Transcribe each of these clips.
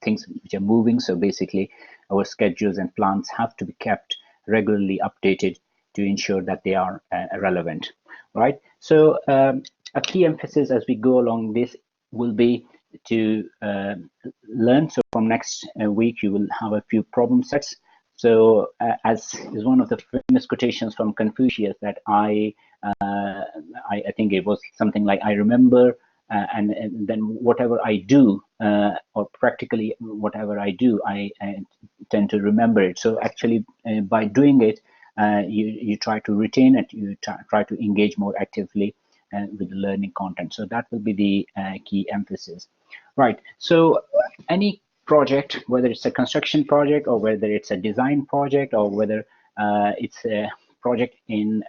things which are moving. So basically, our schedules and plans have to be kept regularly updated to ensure that they are relevant, right? So a key emphasis as we go along this will be to learn. So from next week, you will have a few problem sets. So as is one of the famous quotations from Confucius that I think it was something like, I remember and then whatever I do, or practically whatever I do, I tend to remember it. So actually, by doing it, you try to retain it, you try to engage more actively with the learning content. So that will be the key emphasis. Right. So any project, whether it's a construction project or whether it's a design project or whether it's a project in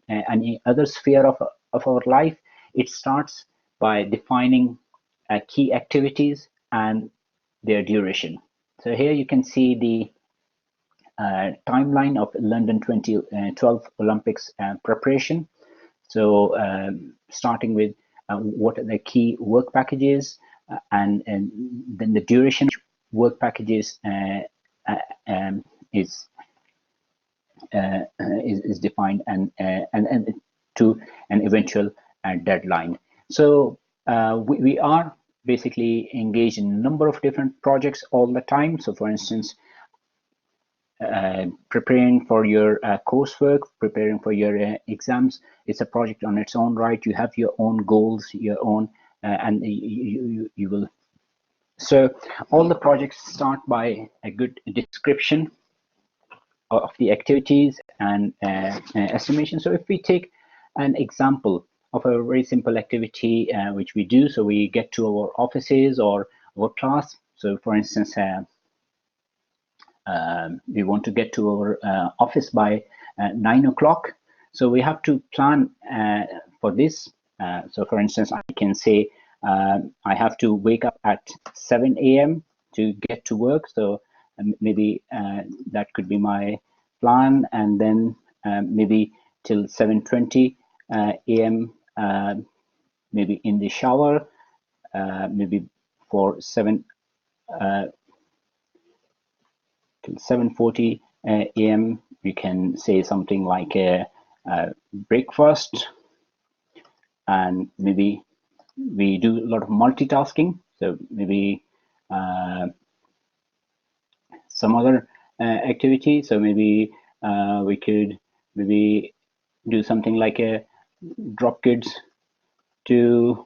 any other sphere of our life, it starts by defining key activities and their duration. So here you can see the timeline of London 2012 Olympics preparation. So starting with what are the key work packages, and then the duration work packages is defined, and to an eventual deadline. So we are basically engaged in a number of different projects all the time. So for instance, preparing for your coursework, preparing for your exams, it's a project on its own right. You have your own goals, your own, and you will. So all the projects start by a good description of the activities and estimation. So if we take an example of a very simple activity which we do, so we get to our offices or our class. So for instance, we want to get to our office by 9 o'clock. So we have to plan for this. So for instance, I can say I have to wake up at 7 a.m. to get to work. So maybe that could be my plan, and then maybe till 7:20 a.m. Maybe in the shower, maybe for 7:40 a.m. we can say something like a breakfast, and maybe we do a lot of multitasking. So maybe some other activity. So maybe we could maybe do something like a drop kids to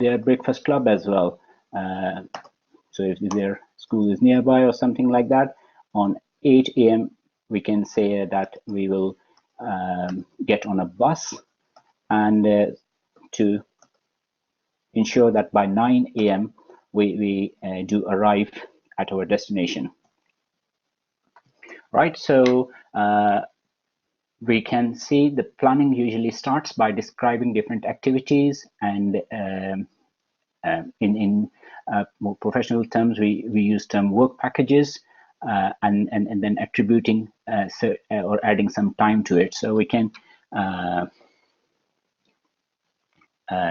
their breakfast club as well. So if their school is nearby or something like that, on 8 a.m. we can say that we will get on a bus, and to ensure that by 9 a.m. we do arrive at our destination. Right, so we can see the planning usually starts by describing different activities, and in more professional terms, we use term work packages, and then attributing or adding some time to it. So we can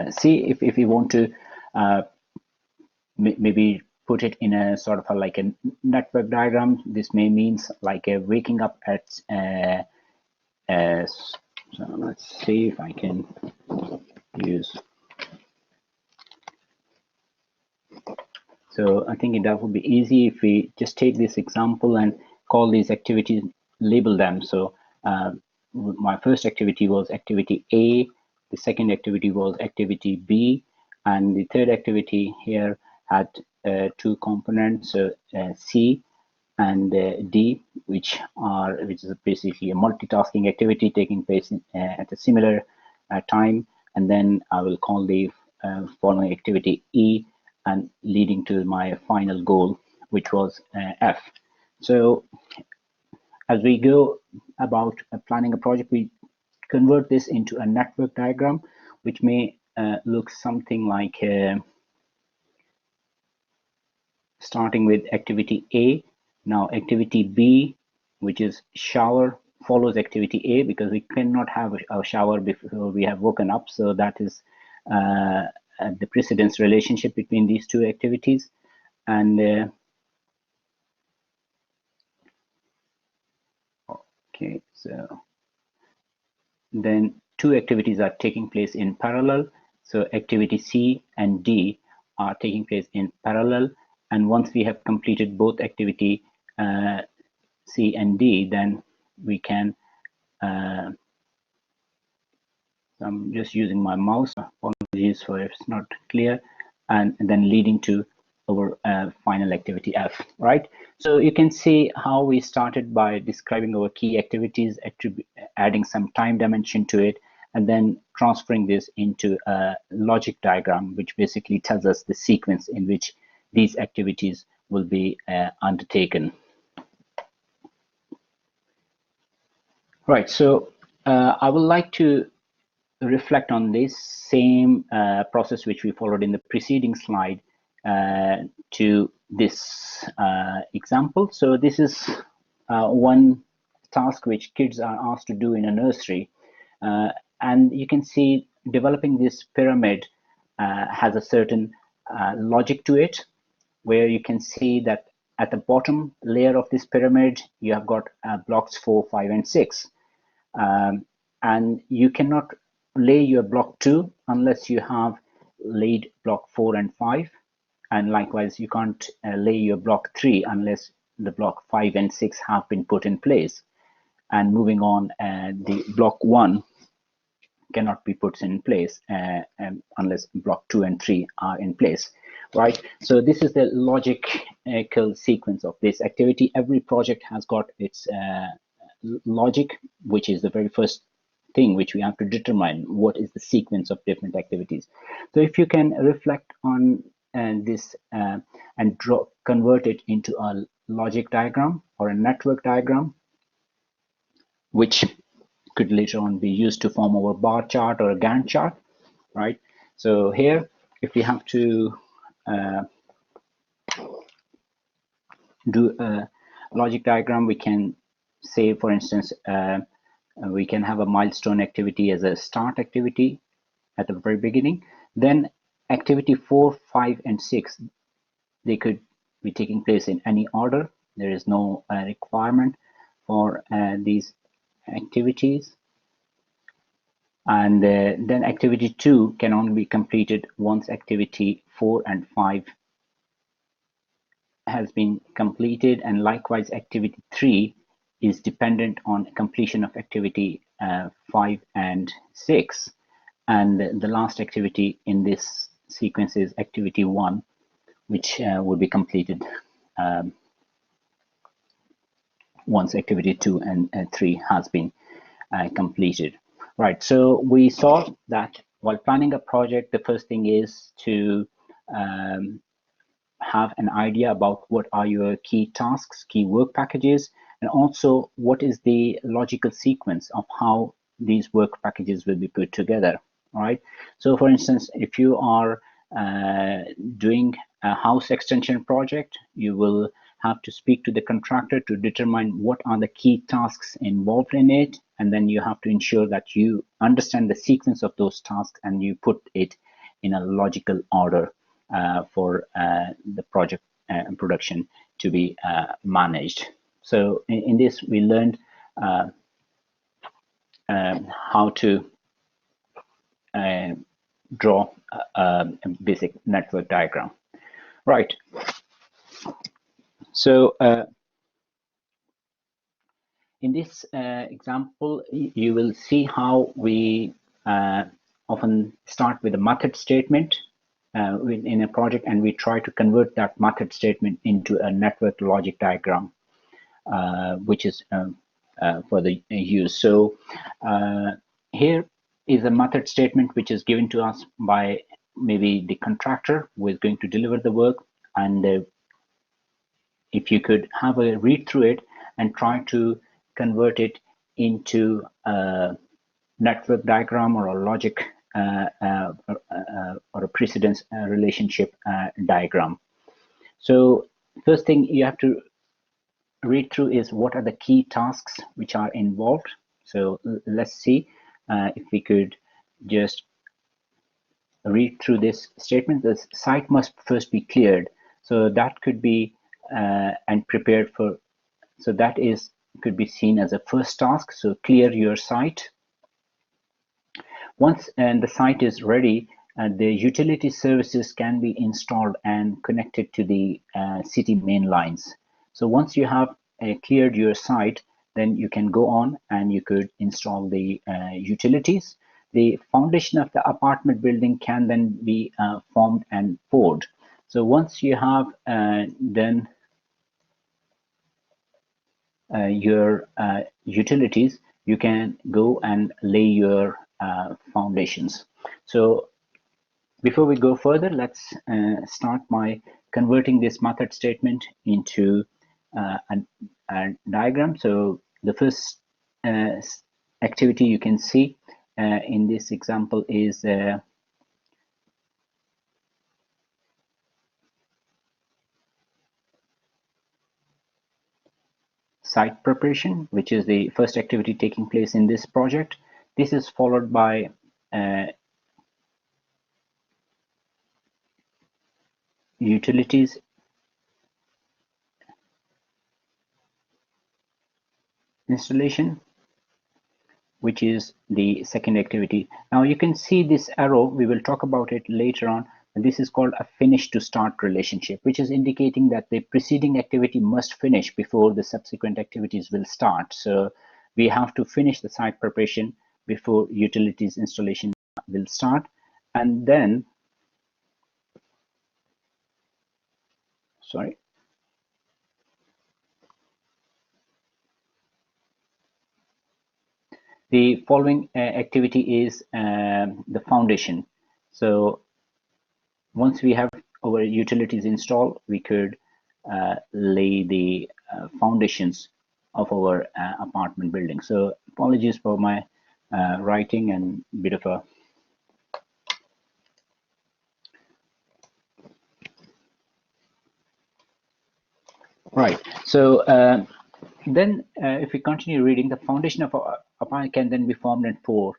see if we want to maybe put it in a sort of like a network diagram. This may means like a waking up at so let's see if I can use. So I think that would be easy if we just take this example and call these activities, label them. So my first activity was activity A, the second activity was activity B, and the third activity here had two components, so C and D, which is basically a multitasking activity taking place at a similar time. And then I will call the following activity E, and leading to my final goal, which was F. So as we go about planning a project, we convert this into a network diagram, which may look something like starting with activity A. Now activity B, which is shower, follows activity A, because we cannot have a shower before we have woken up. So that is the precedence relationship between these two activities. And okay, so then two activities are taking place in parallel. So activity C and D are taking place in parallel. And once we have completed both activity C and D, then we can, I'm just using my mouse, apologies for if it's not clear, and then leading to our final activity F, right? So you can see how we started by describing our key activities, adding some time dimension to it, and then transferring this into a logic diagram, which basically tells us the sequence in which these activities will be undertaken. Right, so I would like to reflect on this same process which we followed in the preceding slide to this example. So this is one task which kids are asked to do in a nursery. And you can see developing this pyramid has a certain logic to it, where you can see that at the bottom layer of this pyramid, you have got blocks 4, 5, and 6. And you cannot lay your block 2 unless you have laid block 4 and 5. And likewise, you can't lay your block 3 unless the block 5 and 6 have been put in place. And moving on, the block 1 cannot be put in place unless block 2 and 3 are in place, right? So this is the logical sequence of this activity. Every project has got its logic, which is the very first thing which we have to determine what is the sequence of different activities. So if you can reflect on this and convert it into a logic diagram or a network diagram, which could later on be used to form our bar chart or a Gantt chart, right? So here, if we have to do a logic diagram, we can say, for instance, we can have a milestone activity as a start activity at the very beginning. Then activity 4, 5, and 6, they could be taking place in any order. There is no requirement for these activities. And then activity 2 can only be completed once activity 4 and 5 has been completed, and likewise activity 3 is dependent on completion of activity 5 and 6. And the last activity in this sequence is activity 1, which will be completed once activity 2 and 3 has been completed. Right, so we saw that while planning a project, the first thing is to have an idea about what are your key tasks, key work packages, and also what is the logical sequence of how these work packages will be put together, right? So for instance, if you are doing a house extension project, you will have to speak to the contractor to determine what are the key tasks involved in it, and then you have to ensure that you understand the sequence of those tasks and you put it in a logical order for the project production to be managed. So in this, we learned how to draw a basic network diagram. Right. So in this example, you will see how we often start with a method statement in a project, and we try to convert that method statement into a network logic diagram, which is for the use. So here is a method statement which is given to us by maybe the contractor who is going to deliver the work. And if you could have a read through it and try to convert it into a network diagram or a logic or a precedence relationship diagram. So first thing you have to read through is what are the key tasks which are involved. So let's see if we could just read through this statement. The site must first be cleared. So that could be and prepared for. So that is could be seen as a first task. So clear your site. Once the site is ready, the utility services can be installed and connected to the city main lines. So once you have cleared your site, then you can go on and you could install the utilities. The foundation of the apartment building can then be formed and poured. So once you have done your utilities, you can go and lay your foundations. So before we go further, let's start by converting this method statement into a diagram. So the first activity you can see in this example is site preparation, which is the first activity taking place in this project. This is followed by utilities installation, which is the second activity. Now you can see this arrow, we will talk about it later on. This is called a finish to start relationship, which is indicating that the preceding activity must finish before the subsequent activities will start. So we have to finish the site preparation before utilities installation will start. And then, sorry, the following activity is the foundation. So once we have our utilities installed, we could lay the foundations of our apartment building. So apologies for my writing and bit of a right. So then if we continue reading, the foundation of our apartment can then be formed and poured.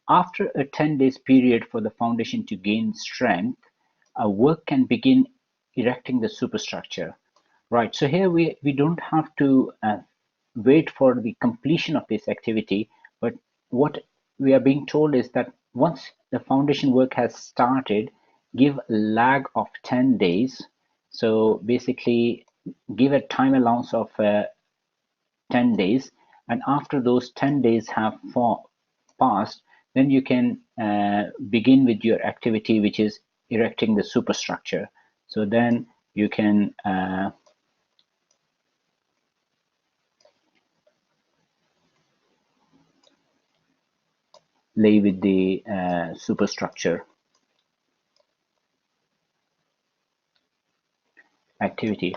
After a 10 days period for the foundation to gain strength, work can begin erecting the superstructure. Right, so here we don't have to wait for the completion of this activity, but what we are being told is that once the foundation work has started, give a lag of 10 days. So basically give a time allowance of 10 days, and after those 10 days have passed, then you can begin with your activity, which is erecting the superstructure. So then you can lay with the superstructure activity.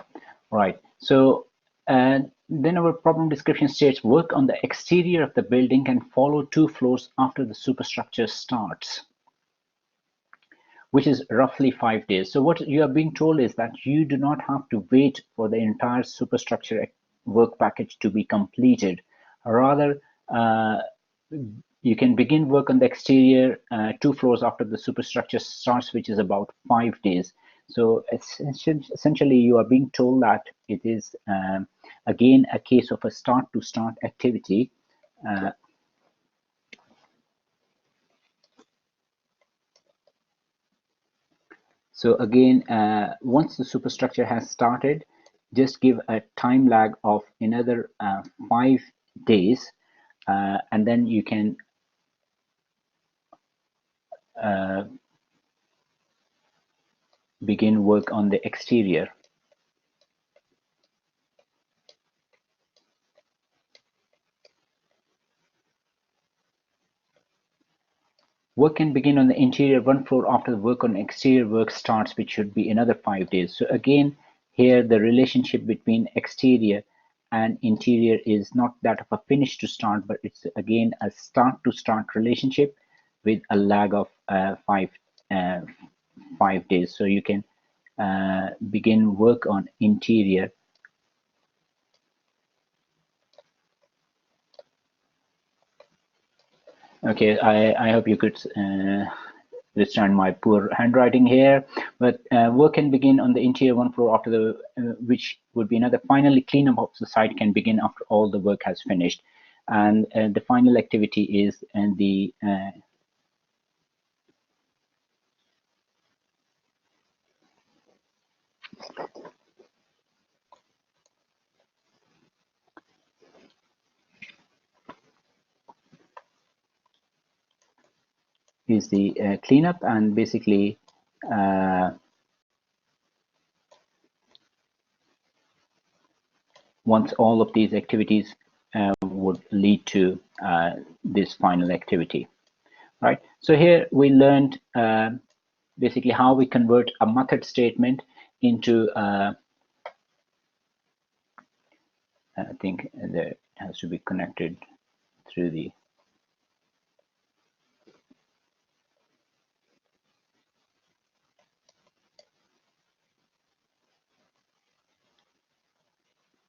Right. So then our problem description states work on the exterior of the building can follow 2 floors after the superstructure starts, which is roughly 5 days. So what you are being told is that you do not have to wait for the entire superstructure work package to be completed. Rather, you can begin work on the exterior 2 floors after the superstructure starts, which is about 5 days. So essentially, you are being told that it is again a case of a start-to-start activity. So again, once the superstructure has started, just give a time lag of another 5 days, and then you can begin work on the exterior. Work can begin on the interior 1 floor after the work on exterior work starts, which should be another 5 days. So again, here the relationship between exterior and interior is not that of a finish to start, but it's again a start to start relationship with a lag of 5 days. So you can begin work on interior. Okay, I hope you could understand my poor handwriting here, but work can begin on the interior one floor after the, which would be another. Finally, cleanup of the site can begin after all the work has finished. And the final activity is the cleanup, and basically once all of these activities would lead to this final activity, right? So here we learned basically how we convert a method statement into I think that has to be connected through the.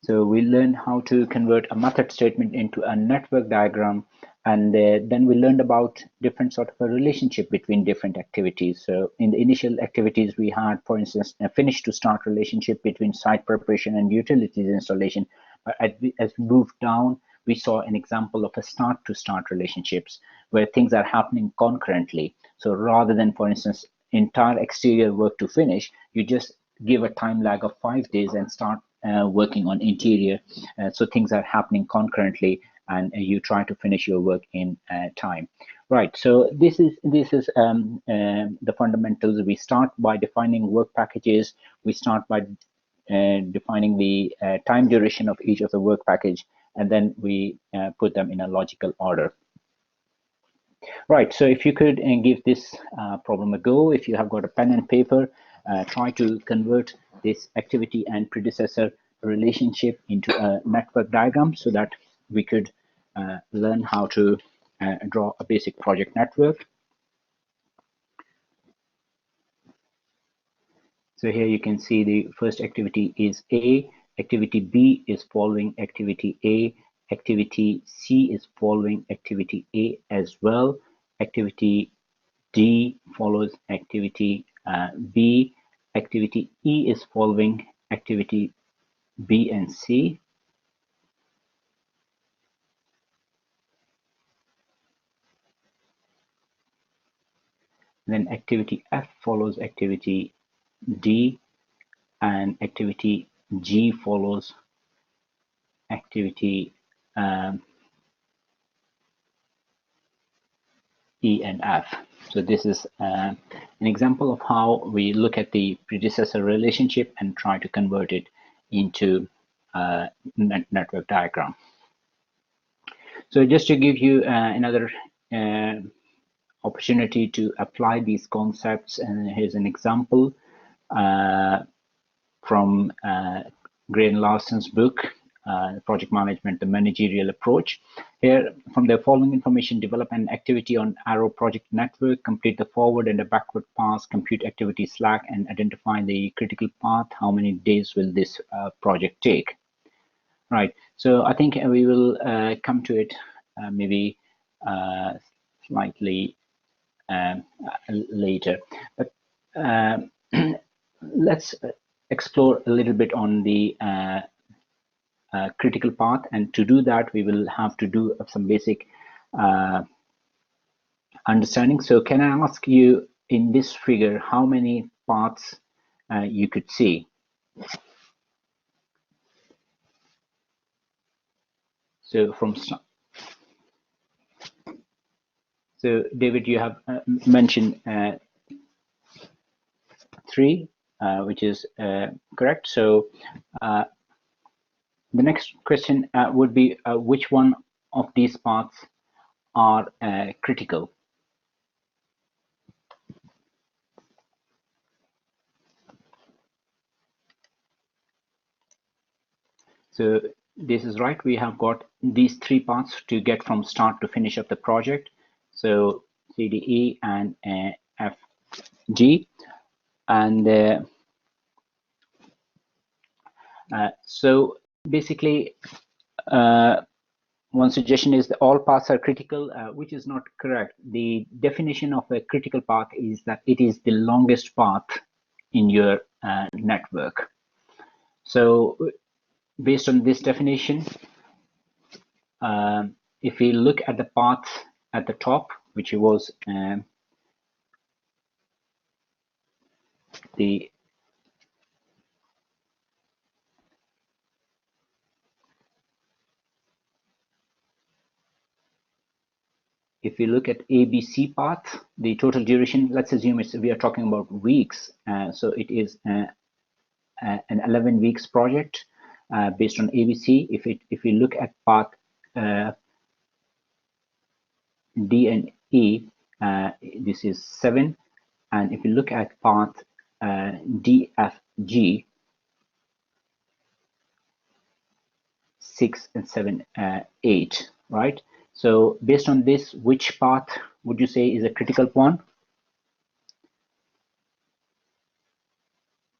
So we learned how to convert a method statement into a network diagram, and then we learned about different sort of a relationship between different activities. So in the initial activities we had, for instance, a finish to start relationship between site preparation and utilities installation. But as we moved down, we saw an example of a start to start relationships where things are happening concurrently. So rather than, for instance, entire exterior work to finish, you just give a time lag of 5 days and start working on interior, so things are happening concurrently, and you try to finish your work in time, right? So this is the fundamentals. We start by defining work packages. We start by defining the time duration of each of the work package, and then we put them in a logical order. Right, so if you could give this problem a go, if you have got a pen and paper, try to convert this activity and predecessor relationship into a network diagram so that we could learn how to draw a basic project network. So here you can see the first activity is A, activity B is following activity A, activity C is following activity A as well, activity D follows activity B, activity E is following activity B and C. Then activity F follows activity D, and activity G follows activity E and F. So this is an example of how we look at the predecessor relationship and try to convert it into a network diagram. So just to give you another opportunity to apply these concepts, and here's an example from Gray and Larson's book, Project Management, the Managerial Approach. Here, from the following information, develop an activity on Arrow project network, complete the forward and the backward pass, compute activity slack, and identify the critical path. How many days will this project take? Right, so I think we will come to it maybe slightly later, but let's explore a little bit on the critical path, and to do that we will have to do some basic understanding. So can I ask you, in this figure, how many paths you could see? So from so David, you have mentioned 3, which is correct. So the next question would be which one of these paths are critical? So this is right. We have got these 3 paths to get from start to finish of the project. So CDE and FG. And so basically, one suggestion is that all paths are critical, which is not correct. The definition of a critical path is that it is the longest path in your network. So based on this definition, if we look at the path at the top, which was the if we look at ABC path, the total duration, let's assume we are talking about weeks. So it is an 11 weeks project based on ABC. If we look at path D and E, this is 7. And if you look at path D, F, G, 6 and 7, 8, right? So based on this, which path would you say is a critical one?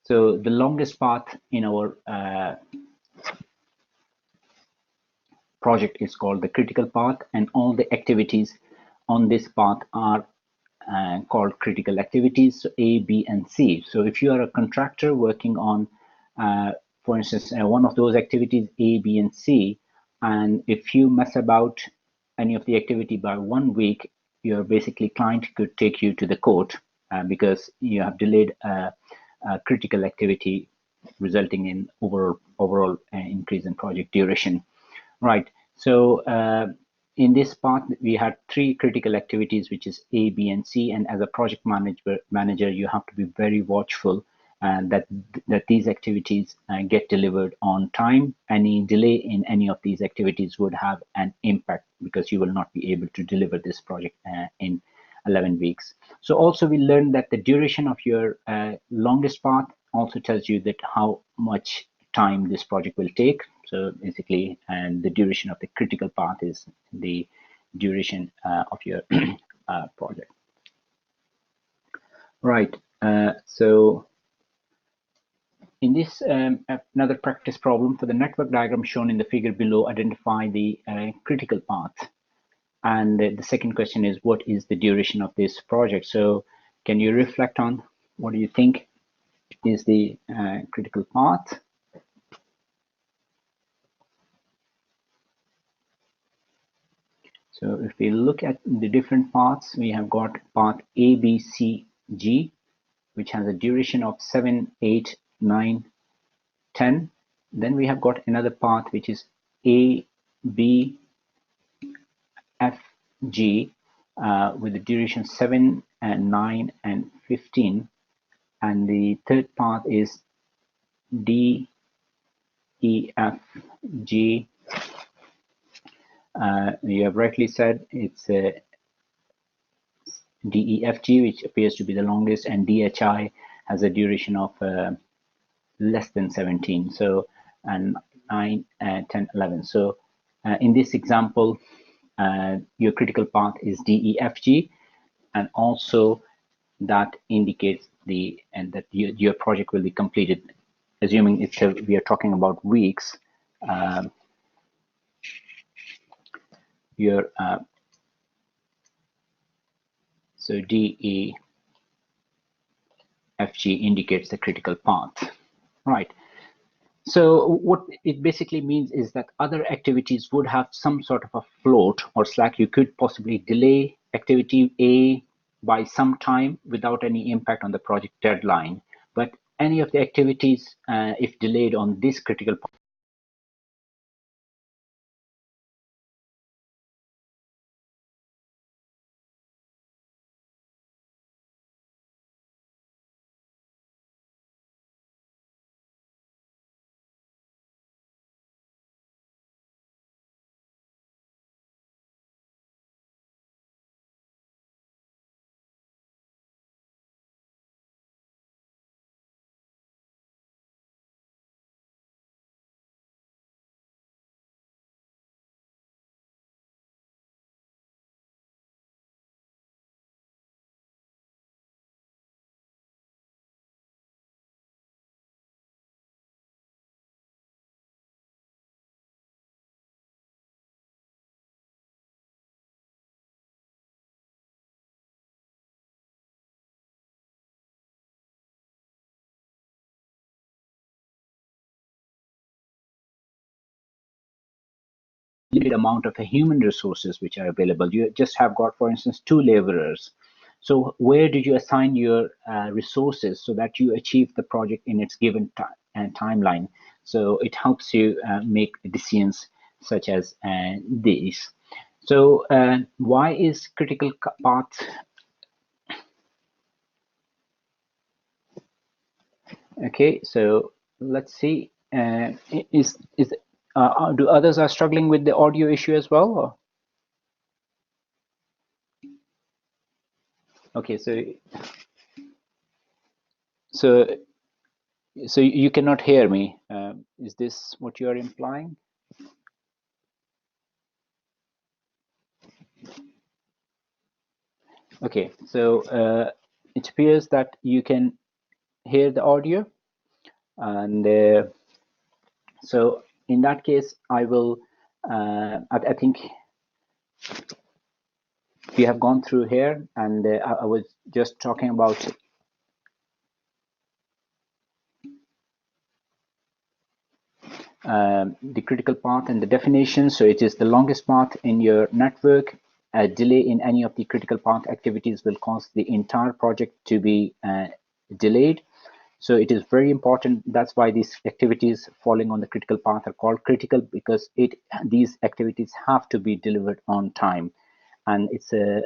So the longest path in our project is called the critical path, and all the activities on this path are called critical activities, so A, B, and C. So if you are a contractor working on, for instance, one of those activities, A, B, and C, and if you mess about any of the activity by 1 week, your basically client could take you to the court because you have delayed a critical activity, resulting in overall increase in project duration. Right. So in this part, we had 3 critical activities, which is A, B, and C. And as a project manager, you have to be very watchful that these activities get delivered on time. Any delay in any of these activities would have an impact because you will not be able to deliver this project in 11 weeks. So also we learned that the duration of your longest path also tells you that how much time this project will take. So basically, and the duration of the critical path is the duration of your project. Right. So in this, another practice problem for the network diagram shown in the figure below, identify the critical path. And the second question is, what is the duration of this project? So can you reflect on what do you think is the critical path? So if we look at the different paths, we have got path A, B, C, G, which has a duration of 7, 8, 9, 10. Then we have got another path which is A, B, F, G, with the duration 7 and 9 and 15. And the third path is D, E, F, G. You have rightly said it's DEFG, which appears to be the longest, and DHI has a duration of less than 17. So, and 9, 10, 11. So, in this example, your critical path is DEFG, and also that indicates that your project will be completed, assuming we are talking about weeks. Your so DEFG indicates the critical path, right? So what it basically means is that other activities would have some sort of a float or slack. You could possibly delay activity A by some time without any impact on the project deadline. But any of the activities, if delayed on this critical limited amount of human resources which are available. You just have got, for instance, 2 laborers. So where did you assign your resources so that you achieve the project in its given timeline? So it helps you make decisions such as these. So why is critical path? Okay, so let's see. Do others are struggling with the audio issue as well? Or? Okay, so you cannot hear me. Is this what you are implying? Okay, so it appears that you can hear the audio, and so in that case, I will. I think we have gone through here, and I was just talking about the critical path and the definition. So it is the longest path in your network. A delay in any of the critical path activities will cause the entire project to be delayed. So it is very important. That's why these activities falling on the critical path are called critical, because these activities have to be delivered on time. And it's a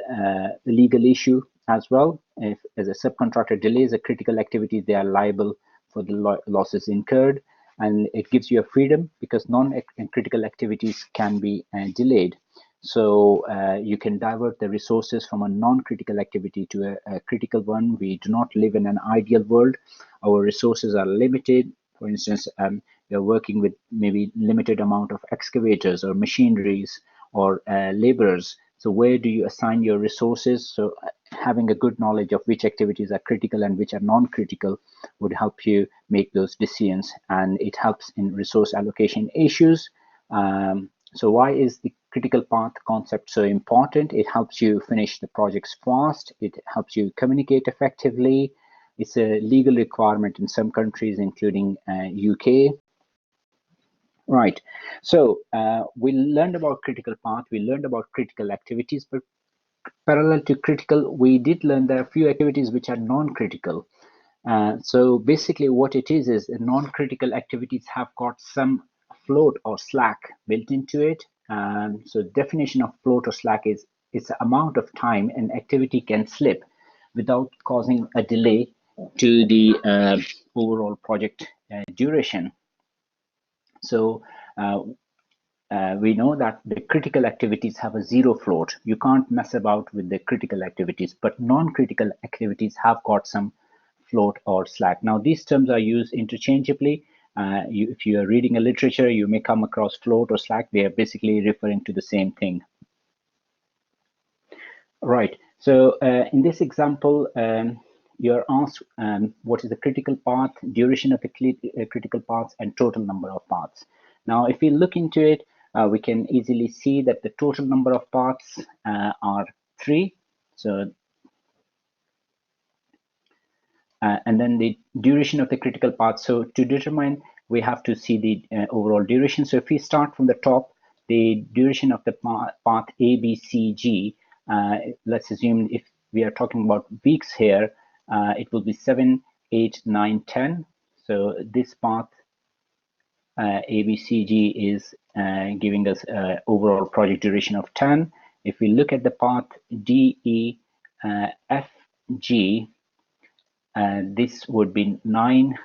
legal issue as well. If as a subcontractor delays a critical activity, they are liable for the losses incurred. And it gives you a freedom because non-critical activities can be delayed. So you can divert the resources from a non-critical activity to a critical one. We do not live in an ideal world. Our resources are limited. For instance, you're working with maybe limited amount of excavators or machineries or laborers. So where do you assign your resources? So having a good knowledge of which activities are critical and which are non-critical would help you make those decisions, and it helps in resource allocation issues. So why is the critical path concept so important? It helps you finish the projects fast. It helps you communicate effectively. It's a legal requirement in some countries, including UK. Right. So we learned about critical path. We learned about critical activities, but parallel to critical, we did learn there are a few activities which are non-critical. So basically what it is non-critical activities have got some float or slack built into it. So definition of float or slack is it's the amount of time an activity can slip without causing a delay to the overall project duration. So we know that the critical activities have a zero float. You can't mess about with the critical activities, but non-critical activities have got some float or slack. Now, these terms are used interchangeably. If you are reading a literature, you may come across float or slack. They are basically referring to the same thing. Right. So in this example, you're asked what is the critical path, duration of the critical paths, and total number of paths. Now, if we look into it, we can easily see that the total number of paths are 3. So, and then the duration of the critical path. So to determine, we have to see the overall duration. So if we start from the top, the duration of the path A, B, C, G, let's assume if we are talking about weeks here, it will be 7, 8, 9, 10. So this path ABCG is giving us overall project duration of 10. If we look at the path DEFG, this would be 9,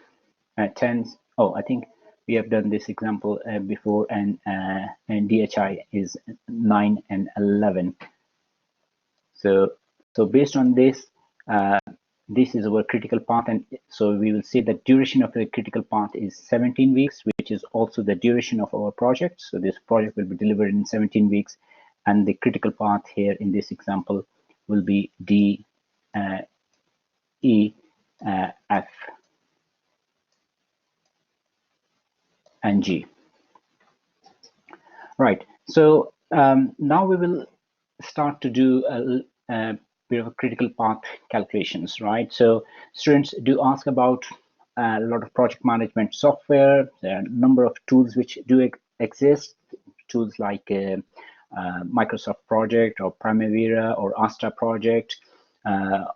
10. Oh, I think we have done this example before, and DHI is 9 and 11. So based on this, this is our critical path, and so we will see the duration of the critical path is 17 weeks, which is also the duration of our project. So this project will be delivered in 17 weeks, and the critical path here in this example will be D, E, F, and G. Right. So now we will start to do a bit of a critical path calculations, right? So students do ask about a lot of project management software. There are a number of tools which do exist tools like Microsoft Project or Primavera or Asta Project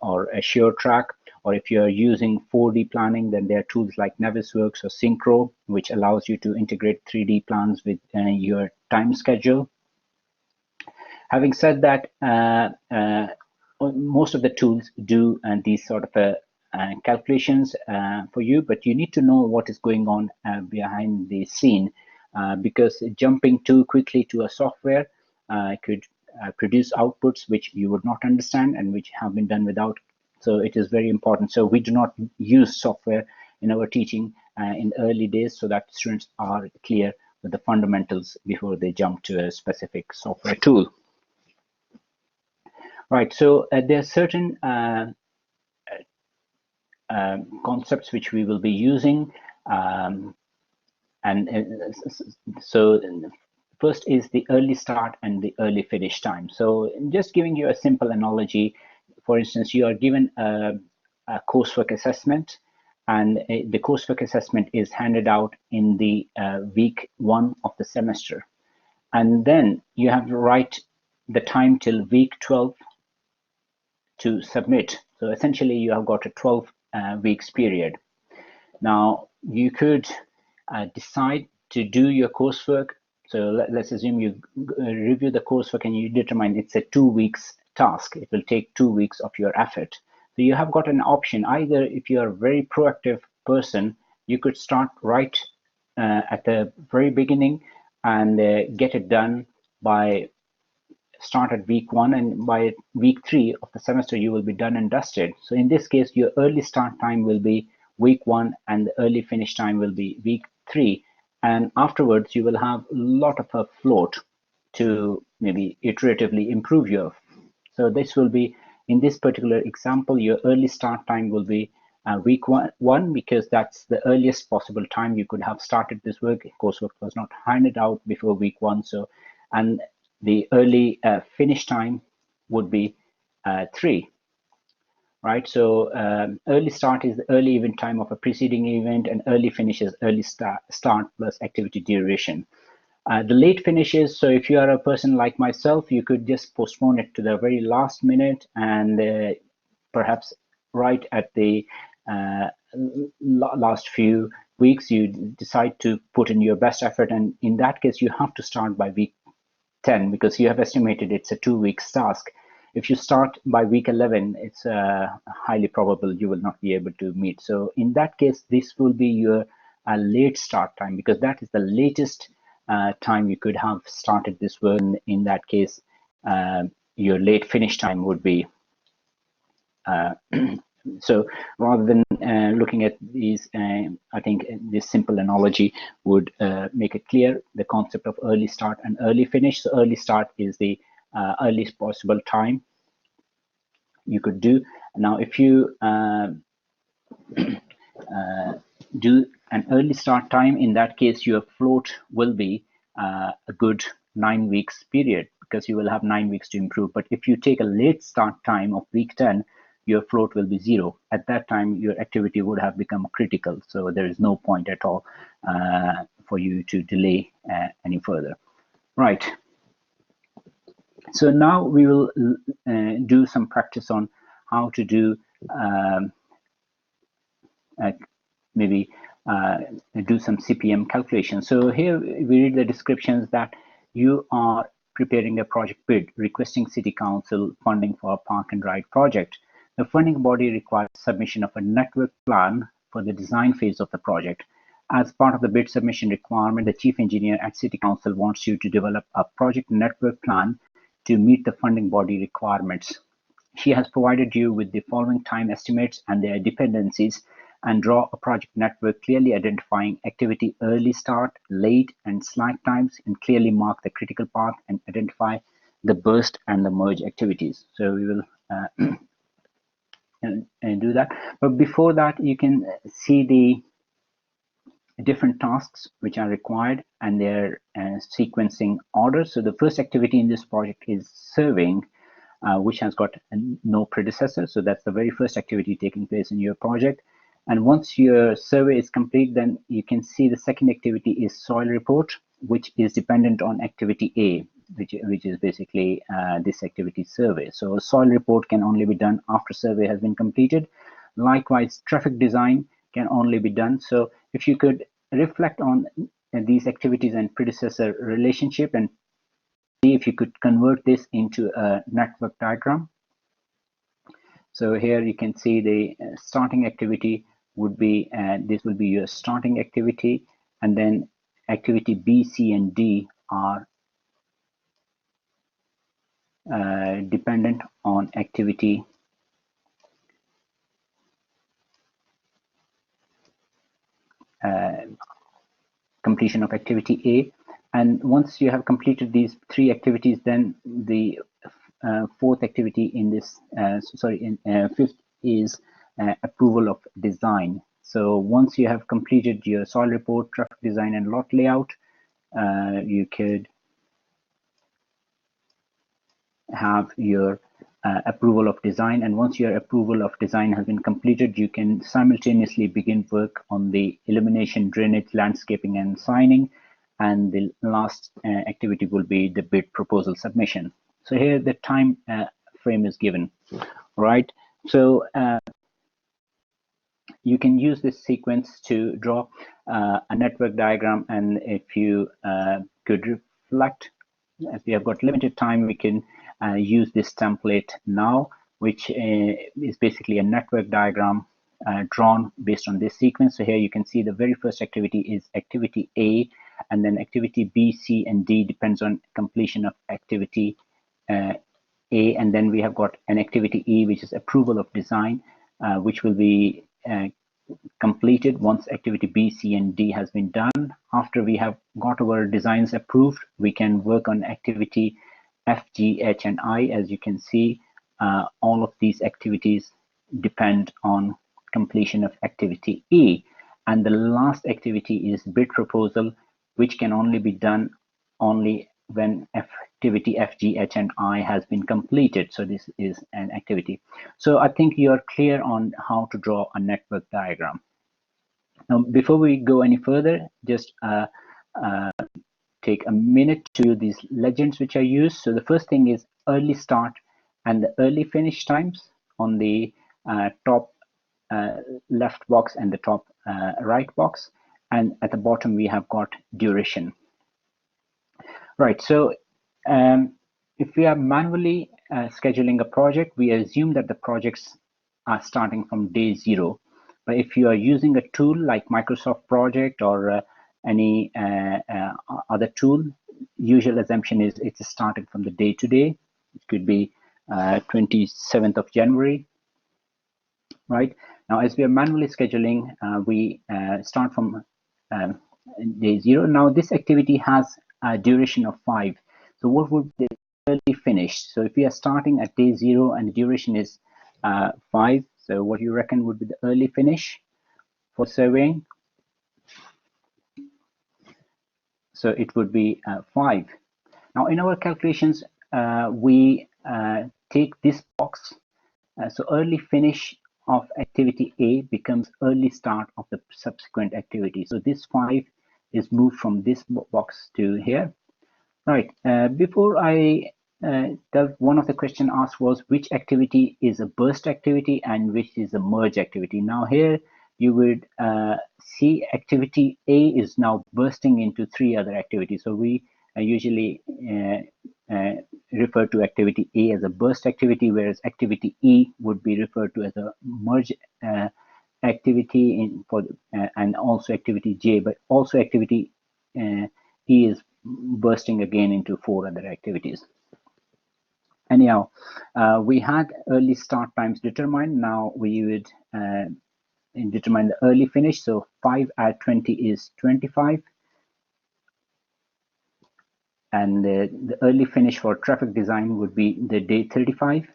or AssureTrack, or if you're using 4D planning, then there are tools like Navisworks or Synchro, which allows you to integrate 3D plans with your time schedule. Having said that, most of the tools do these sort of calculations for you, but you need to know what is going on behind the scene, because jumping too quickly to a software could produce outputs which you would not understand and which have been done without. So it is very important. So we do not use software in our teaching in early days, so that students are clear with the fundamentals before they jump to a specific software tool. Right, so there are certain concepts which we will be using. So first is the early start and the early finish time. So just giving you a simple analogy, for instance, you are given a coursework assessment, and the coursework assessment is handed out in the week 1 of the semester. And then you have to write the time till week 12 to submit. So essentially you have got a 12 weeks period. Now you could decide to do your coursework. So let's assume you review the coursework and you determine it's a 2 weeks task. It will take 2 weeks of your effort. So you have got an option. Either if you are a very proactive person, you could start right at the very beginning and get it done by start at week 1, and by week 3 of the semester you will be done and dusted. So in this case, your early start time will be week 1 and the early finish time will be week 3, and afterwards you will have a lot of a float to maybe iteratively improve your. So this will be, in this particular example, your early start time will be week one, because that's the earliest possible time you could have started this work. Coursework was not handed out before week 1, so, and the early finish time would be 3, right? So early start is the early event time of a preceding event, and early finish is early start plus activity duration. The late finishes, so if you are a person like myself, you could just postpone it to the very last minute, and perhaps right at the last few weeks you decide to put in your best effort, and in that case you have to start by week 10 because you have estimated it's a 2 weeks task. If you start by week 11, it's highly probable you will not be able to meet. So in that case, this will be your late start time, because that is the latest time you could have started this work. In that case, your late finish time would be so rather than looking at these, I think this simple analogy would make it clear the concept of early start and early finish. So early start is the earliest possible time you could do. Now, if you do an early start time, in that case, your float will be a good 9 weeks period, because you will have 9 weeks to improve. But if you take a late start time of week 10, your float will be 0. At that time, your activity would have become critical. So there is no point at all for you to delay any further. Right. So now we will do some practice on how to do maybe do some CPM calculations. So here we read the descriptions that you are preparing a project bid, requesting City Council funding for a park and ride project. The funding body requires submission of a network plan for the design phase of the project. As part of the bid submission requirement, the chief engineer at City Council wants you to develop a project network plan to meet the funding body requirements. She has provided you with the following time estimates and their dependencies, and draw a project network clearly identifying activity early start, late, and slack times, and clearly mark the critical path and identify the burst and the merge activities. So we will and do that. But before that, you can see the different tasks which are required and their sequencing order. So the first activity in this project is surveying, which has got no predecessor. So that's the very first activity taking place in your project. And once your survey is complete, then you can see the second activity is soil report, which is dependent on activity A, which is basically this activity survey. So soil report can only be done after survey has been completed. Likewise, traffic design can only be done. So if you could reflect on these activities and predecessor relationship and see if you could convert this into a network diagram. So here you can see the starting activity would be, this will be your starting activity, and then activity B, C, and D are dependent on activity completion of activity A. And once you have completed these 3 activities, then the fourth activity in this, fifth is approval of design. So once you have completed your soil report, traffic design, and lot layout, you could have your approval of design. And once your approval of design has been completed, you can simultaneously begin work on the illumination, drainage, landscaping, and signing. And the last activity will be the bid proposal submission. So here the time frame is given, right? So you can use this sequence to draw a network diagram. And if you could reflect, as we have got limited time, we can use this template now, which is basically a network diagram drawn based on this sequence. So here you can see the very first activity is activity A, and then activity B, C, and D depends on completion of activity A. And then we have got an activity E, which is approval of design, which will be completed once activity B, C, and D has been done. After we have got our designs approved, we can work on activity F, G, H, and I. As you can see, all of these activities depend on completion of activity E. And the last activity is bid proposal, which can only be done only when activity F, G, H, and I has been completed. So this is an activity. So I think you are clear on how to draw a network diagram. Now, before we go any further, just take a minute to these legends which I use. So the first thing is early start and the early finish times on the top left box and the top right box. And at the bottom, we have got duration. Right, so if we are manually scheduling a project, we assume that the projects are starting from day 0. But if you are using a tool like Microsoft Project or any other tool, usual assumption is it's starting from the day to day. It could be 27th of January. Right, now as we are manually scheduling, we start from day 0. Now this activity has a duration of 5. So what would the early finish? So if we are starting at day 0 and the duration is 5, so what you reckon would be the early finish for surveying? So it would be 5. Now in our calculations, we take this box. So early finish of activity A becomes early start of the subsequent activity. So this 5 is moved from this box to here. Right, before I one of the question asked was which activity is a burst activity and which is a merge activity. Now here you would see activity A is now bursting into 3 other activities. So we usually refer to activity A as a burst activity, whereas activity E would be referred to as a merge activity and also activity J, but also activity E is bursting again into 4 other activities. Anyhow, we had early start times determined. Now we would determine the early finish. So 5 add 20 is 25. And the early finish for traffic design would be the day 35.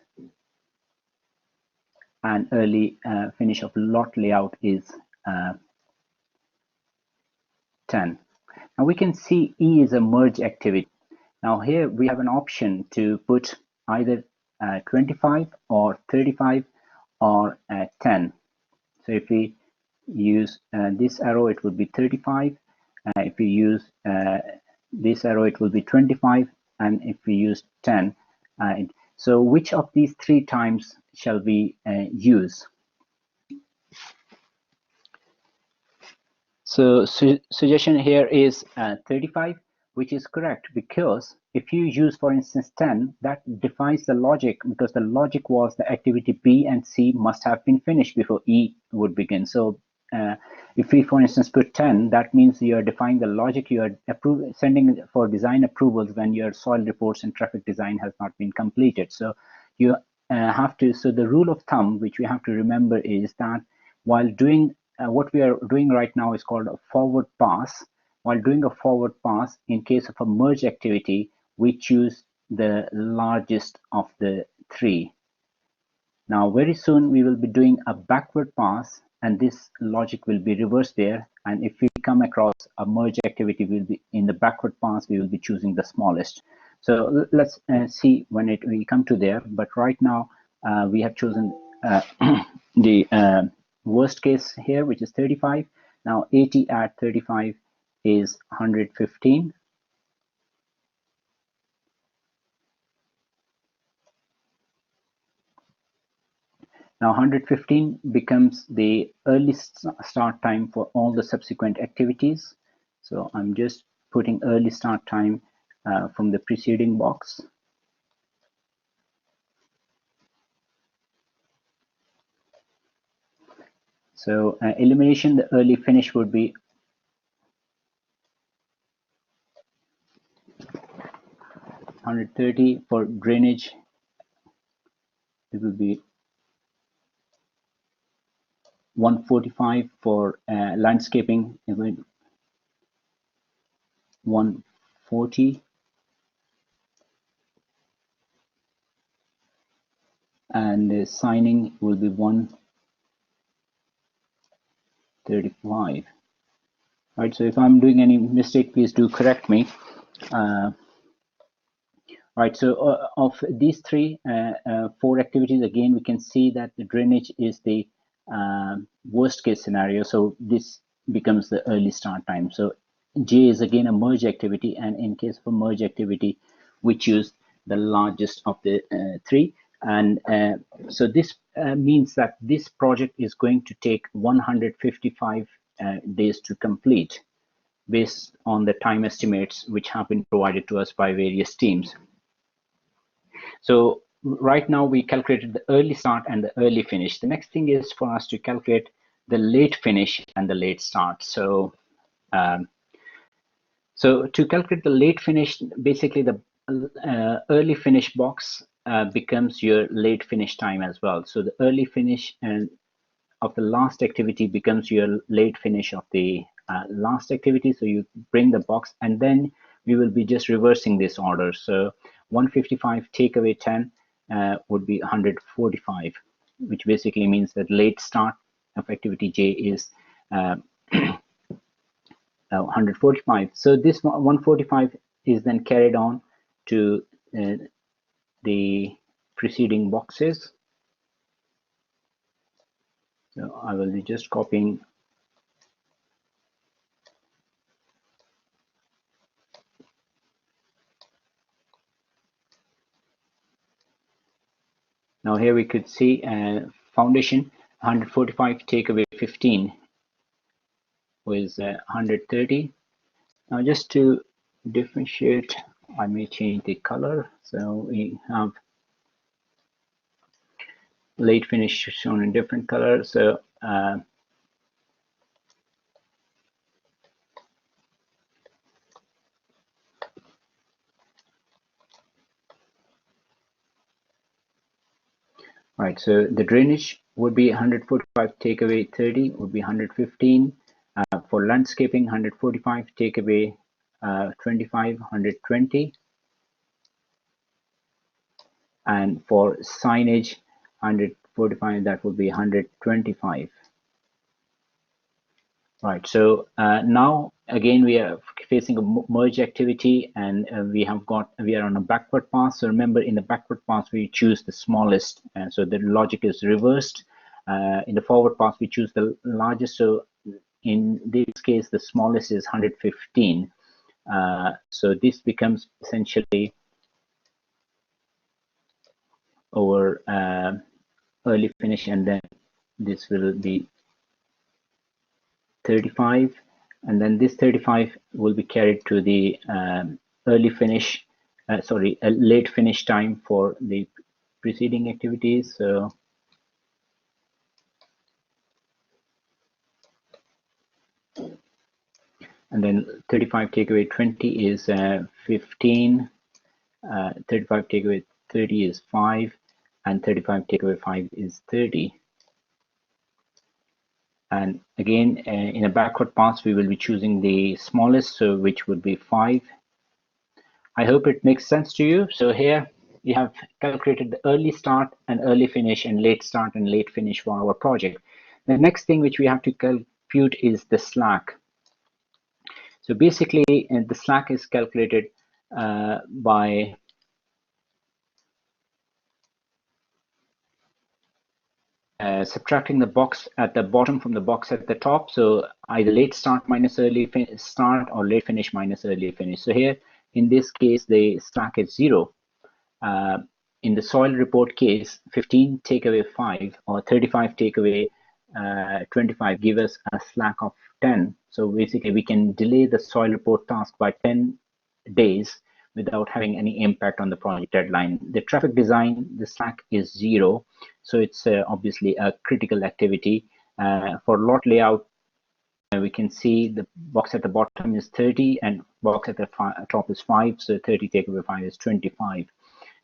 And early finish of lot layout is 10. Now we can see E is a merge activity. Now here we have an option to put either 25 or 35 or 10. So if we use this arrow, it would be 35. If we use this arrow it will be 25, and if we use 10, so which of these 3 times shall we use? So suggestion here is 35, which is correct, because if you use, for instance, 10, that defies the logic, because the logic was the activity B and C must have been finished before E would begin. So if we, for instance, put 10, that means you are defying the logic. You are sending for design approvals when your soil reports and traffic design has not been completed. So you have to, so the rule of thumb which we have to remember is that while doing what we are doing right now is called a forward pass. While doing a forward pass, in case of a merge activity, we choose the largest of the 3. Now, very soon we will be doing a backward pass, and this logic will be reversed there. And if we come across a merge activity, we'll be in the backward pass, we will be choosing the smallest. So let's see when we come to there. But right now, we have chosen the worst case here, which is 35. Now 80 at 35 is 115. Now 115 becomes the early start time for all the subsequent activities. So I'm just putting early start time from the preceding box. So elimination, the early finish would be 130. For drainage, it will be 145. For landscaping, it will be 140. And the signing will be 135. Right, so if I'm doing any mistake, please do correct me. Right, so of these 4 activities, again, we can see that the drainage is the worst case scenario. So this becomes the early start time. So J is again a merge activity, and in case of a merge activity, we choose the largest of the 3. And so this means that this project is going to take 155 days to complete, based on the time estimates which have been provided to us by various teams. So right now we calculated the early start and the early finish. The next thing is for us to calculate the late finish and the late start. So so to calculate the late finish, basically the early finish box becomes your late finish time as well. So the early finish and of the last activity becomes your late finish of the last activity. So you bring the box, and then we will be just reversing this order. So 155 take away 10 would be 145, which basically means that late start of activity J is 145. So this 145 is then carried on to the preceding boxes. So I will be just copying. Now here we could see foundation 145 take away 15 was 130. Now just to differentiate, I may change the color. So we have late finish shown in different color. So right, so the drainage would be 145 take away 30 would be 115. For landscaping, 145 take away 25, 120. And for signage, 145, that would be 125. Right, so now again we are facing a merge activity, and we are on a backward pass. So remember, in the backward pass we choose the smallest, and so the logic is reversed. In the forward pass we choose the largest. So in this case the smallest is 115. So this becomes essentially our early finish, and then this will be 35, and then this 35 will be carried to the early finish, sorry, a late finish time for the preceding activities. So and then 35 take away 20 is 15, 35 take away 30 is 5, and 35 take away 5 is 30. And again, in a backward pass, we will be choosing the smallest, so which would be 5. I hope it makes sense to you. So here we have calculated the early start and early finish and late start and late finish for our project. The next thing which we have to compute is the slack. So basically, the slack is calculated by subtracting the box at the bottom from the box at the top. So either late start minus early start or late finish minus early finish. So here, in this case, the slack is 0. In the soil report case, 15 take away 5 or 35 take away 25 give us a slack of 10. So basically, we can delay the soil report task by 10 days without having any impact on the project deadline. The traffic design, the slack is 0. So it's obviously a critical activity. For lot layout, we can see the box at the bottom is 30 and box at the top is 5. So 30 take away 5 is 25.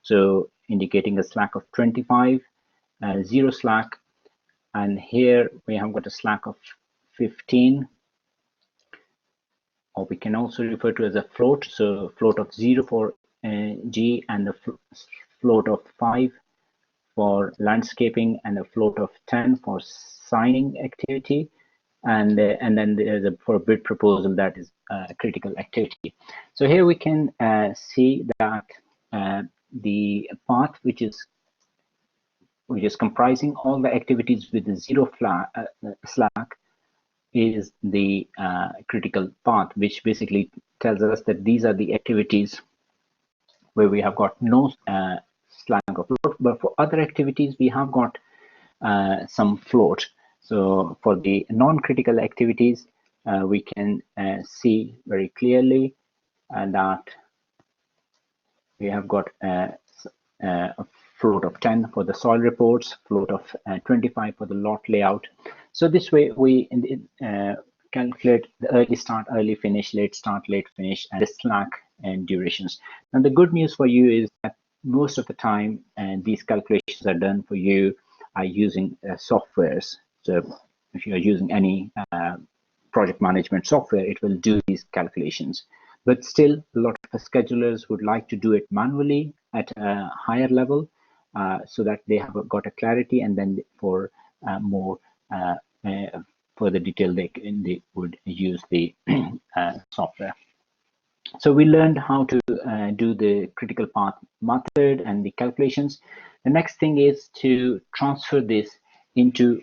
So indicating a slack of 25, 0 slack. And here we have got a slack of 15, or we can also refer to as a float. So float of 0 for G, and the float of 5 for landscaping, and a float of 10 for signing activity. And then there's for a bid proposal, that is a critical activity. So here we can see that the path which is comprising all the activities with the 0 slack is the critical path, which basically tells us that these are the activities where we have got no slack or float, but for other activities we have got some float. So for the non-critical activities, we can see very clearly that we have got a float of 10 for the soil reports, float of 25 for the lot layout. So this way we calculate the early start, early finish, late start, late finish, and the slack and durations. And the good news for you is that most of the time these calculations are done for you using softwares. So if you're using any project management software, it will do these calculations. But still, a lot of schedulers would like to do it manually at a higher level, so that they have got a clarity, and then for more further detail, they would use the software. So we learned how to do the critical path method and the calculations. The next thing is to transfer this into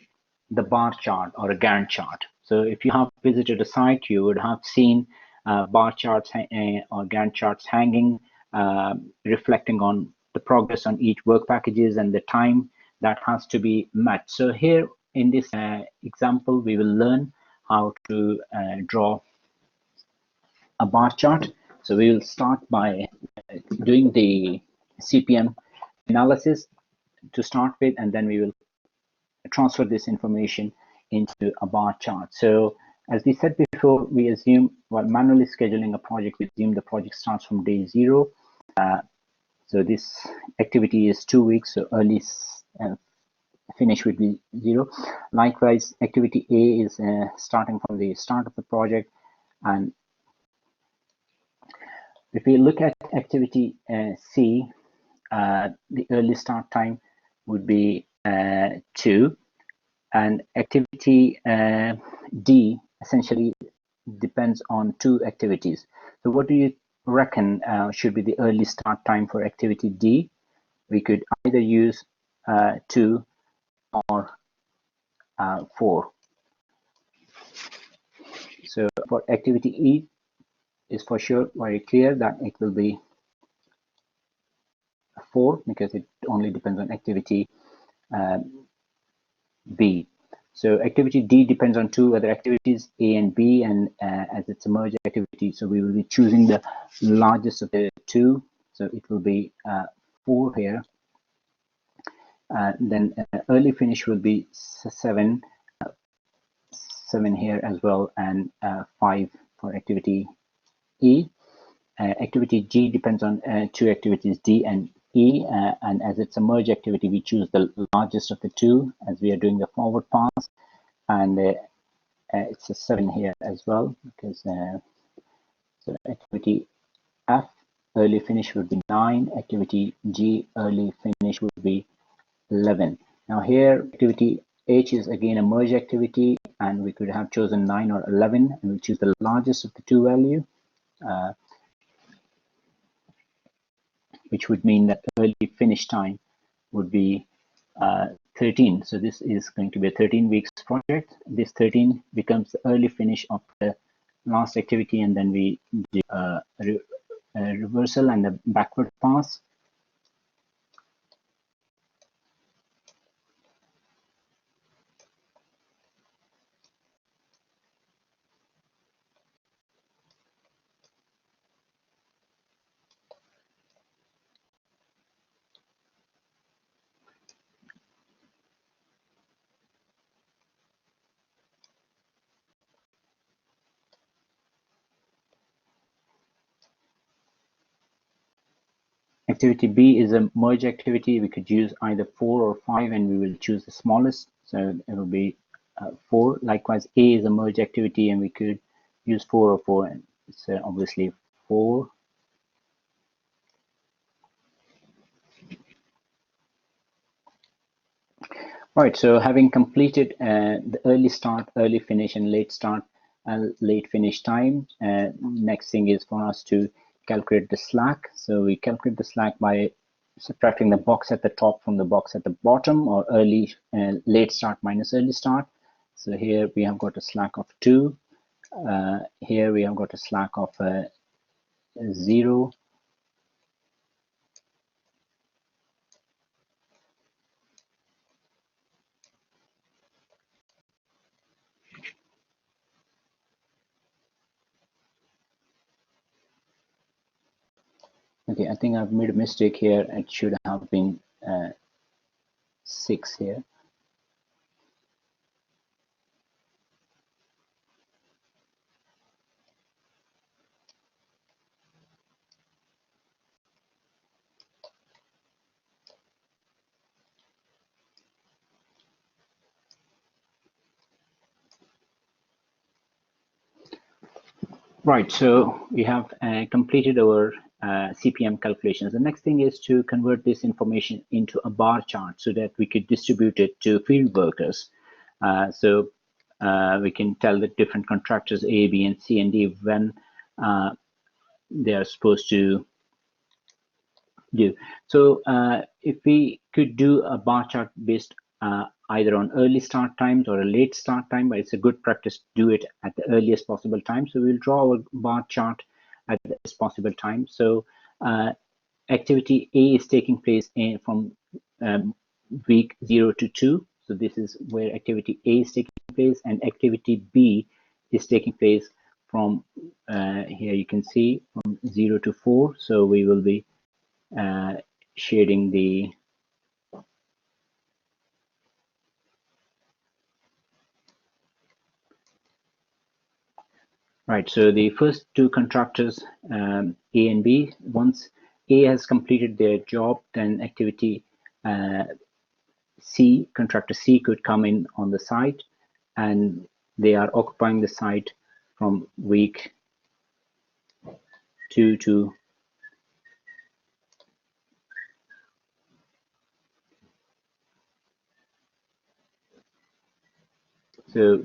the bar chart or a Gantt chart. So if you have visited a site, you would have seen bar charts or Gantt charts hanging, reflecting on the progress on each work packages and the time that has to be met. So here in this example, we will learn how to draw a bar chart. So we will start by doing the CPM analysis to start with, and then we will transfer this information into a bar chart. So as we said before, we assume, while manually scheduling a project, we assume the project starts from day 0. So this activity is 2 weeks, so early finish would be 0. Likewise, activity A is starting from the start of the project, and if we look at activity C, the early start time would be 2, and activity D essentially depends on 2 activities. So what do you reckon should be the early start time for activity D? We could either use 2 or 4. So for activity E, is for sure very clear that it will be 4 because it only depends on activity B. So activity D depends on 2 other activities, A and B, and as it's a merge activity, so we will be choosing the largest of the 2. So it will be 4 here. Then early finish will be 7 here as well, and 5 for activity E. Activity G depends on 2 activities, D and E, and as it's a merge activity, we choose the largest of the 2 as we are doing the forward pass, and it's a 7 here as well because so activity F early finish would be 9, activity G early finish would be 11. Now here activity H is again a merge activity, and we could have chosen 9 or 11, and we choose the largest of the 2 value, which would mean that early finish time would be 13. So this is going to be a 13 weeks project. This 13 becomes the early finish of the last activity, and then we do a reversal and a backward pass. Activity B is a merge activity. We could use either 4 or 5, and we will choose the smallest. So it will be 4. Likewise, A is a merge activity, and we could use 4 or 4, and it's obviously 4. All right, so having completed the early start, early finish, and late start, late finish time, next thing is for us to calculate the slack. So we calculate the slack by subtracting the box at the top from the box at the bottom, or early, late start minus early start. So here we have got a slack of 2. Here we have got a slack of 0. Okay, I think I've made a mistake here. It should have been 6 here. Right, so we have completed our CPM calculations. The next thing is to convert this information into a bar chart so that we could distribute it to field workers. So we can tell the different contractors A, B, and C, and D when they are supposed to do. So if we could do a bar chart based either on early start times or a late start time, but it's a good practice to do it at the earliest possible time. So we'll draw our bar chart at the earliest possible time. So activity A is taking place from week 0 to 2. So this is where activity A is taking place, and activity B is taking place from here you can see from 0 to 4. So we will be shading the right. So the first 2 contractors, A and B, once A has completed their job, then activity C, contractor C, could come in on the site, and they are occupying the site from week 2 to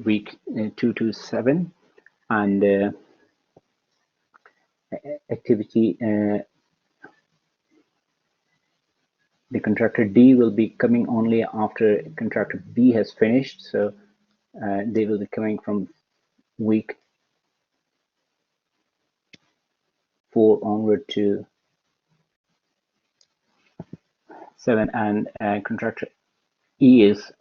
week 2 to 7, and activity the contractor D will be coming only after contractor B has finished. So they will be coming from week 4 onward to 7, and contractor E is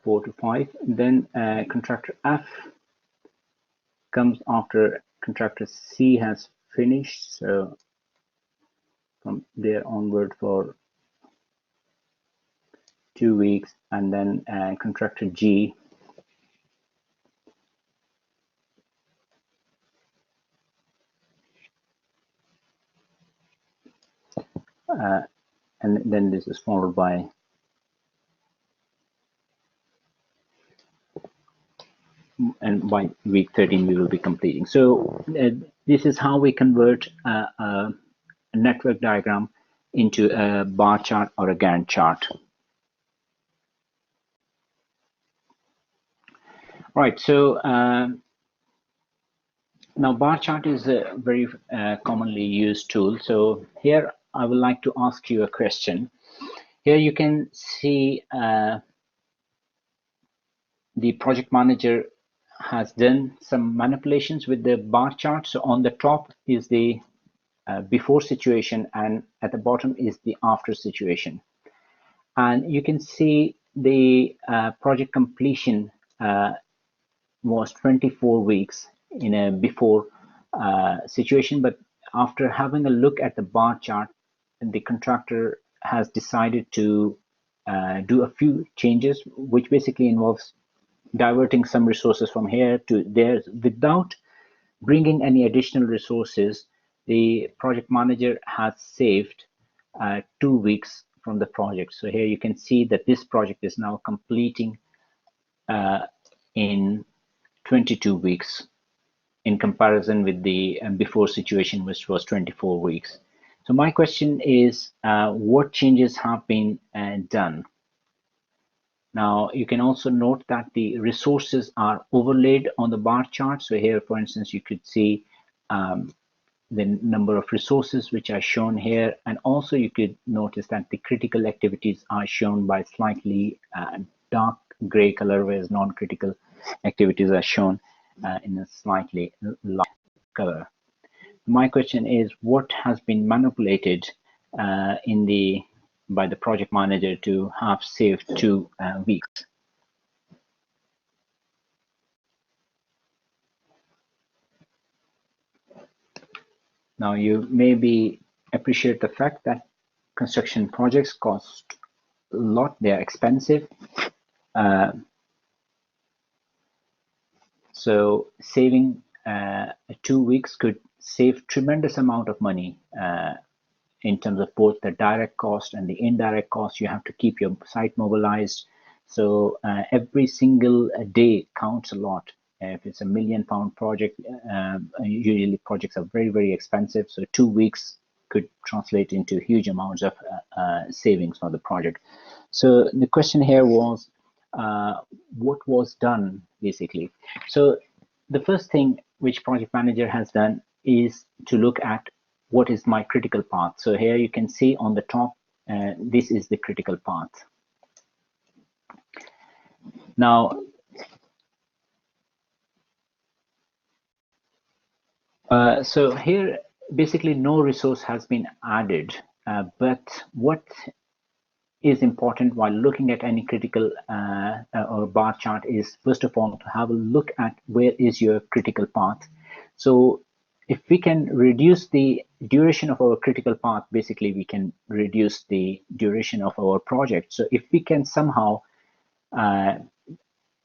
4 to 5. Then contractor F comes after contractor C has finished, so from there onward for 2 weeks, and then contractor G and then this is followed by week 13 we will be completing. So this is how we convert a network diagram into a bar chart or a Gantt chart. Right, so now bar chart is a very commonly used tool. So here I would like to ask you a question. Here you can see the project manager has done some manipulations with the bar chart. So on the top is the before situation, and at the bottom is the after situation. And you can see the project completion was 24 weeks in a before situation, but after having a look at the bar chart, the contractor has decided to do a few changes, which basically involves diverting some resources from here to there without bringing any additional resources. The project manager has saved 2 weeks from the project. So here you can see that this project is now completing in 22 weeks in comparison with the before situation, which was 24 weeks. So my question is, what changes have been done? Now you can also note that the resources are overlaid on the bar chart. So here, for instance, you could see the number of resources which are shown here, and also you could notice that the critical activities are shown by slightly dark gray color, whereas non-critical activities are shown in a slightly light color. My question is, what has been manipulated by the project manager to have saved 2 weeks? Now you maybe appreciate the fact that construction projects cost a lot, they are expensive. So saving 2 weeks could save tremendous amount of money in terms of both the direct cost and the indirect cost. You have to keep your site mobilized. So every single day counts a lot. If it's £1 million project, usually projects are very, very expensive. So 2 weeks could translate into huge amounts of savings for the project. So the question here was, what was done basically? So the first thing which project manager has done is to look at what is my critical path. So here you can see on the top, this is the critical path. Now, so here basically no resource has been added, but what is important while looking at any critical or bar chart is, first of all, to have a look at where is your critical path. So if we can reduce the duration of our critical path, basically we can reduce the duration of our project. So if we can somehow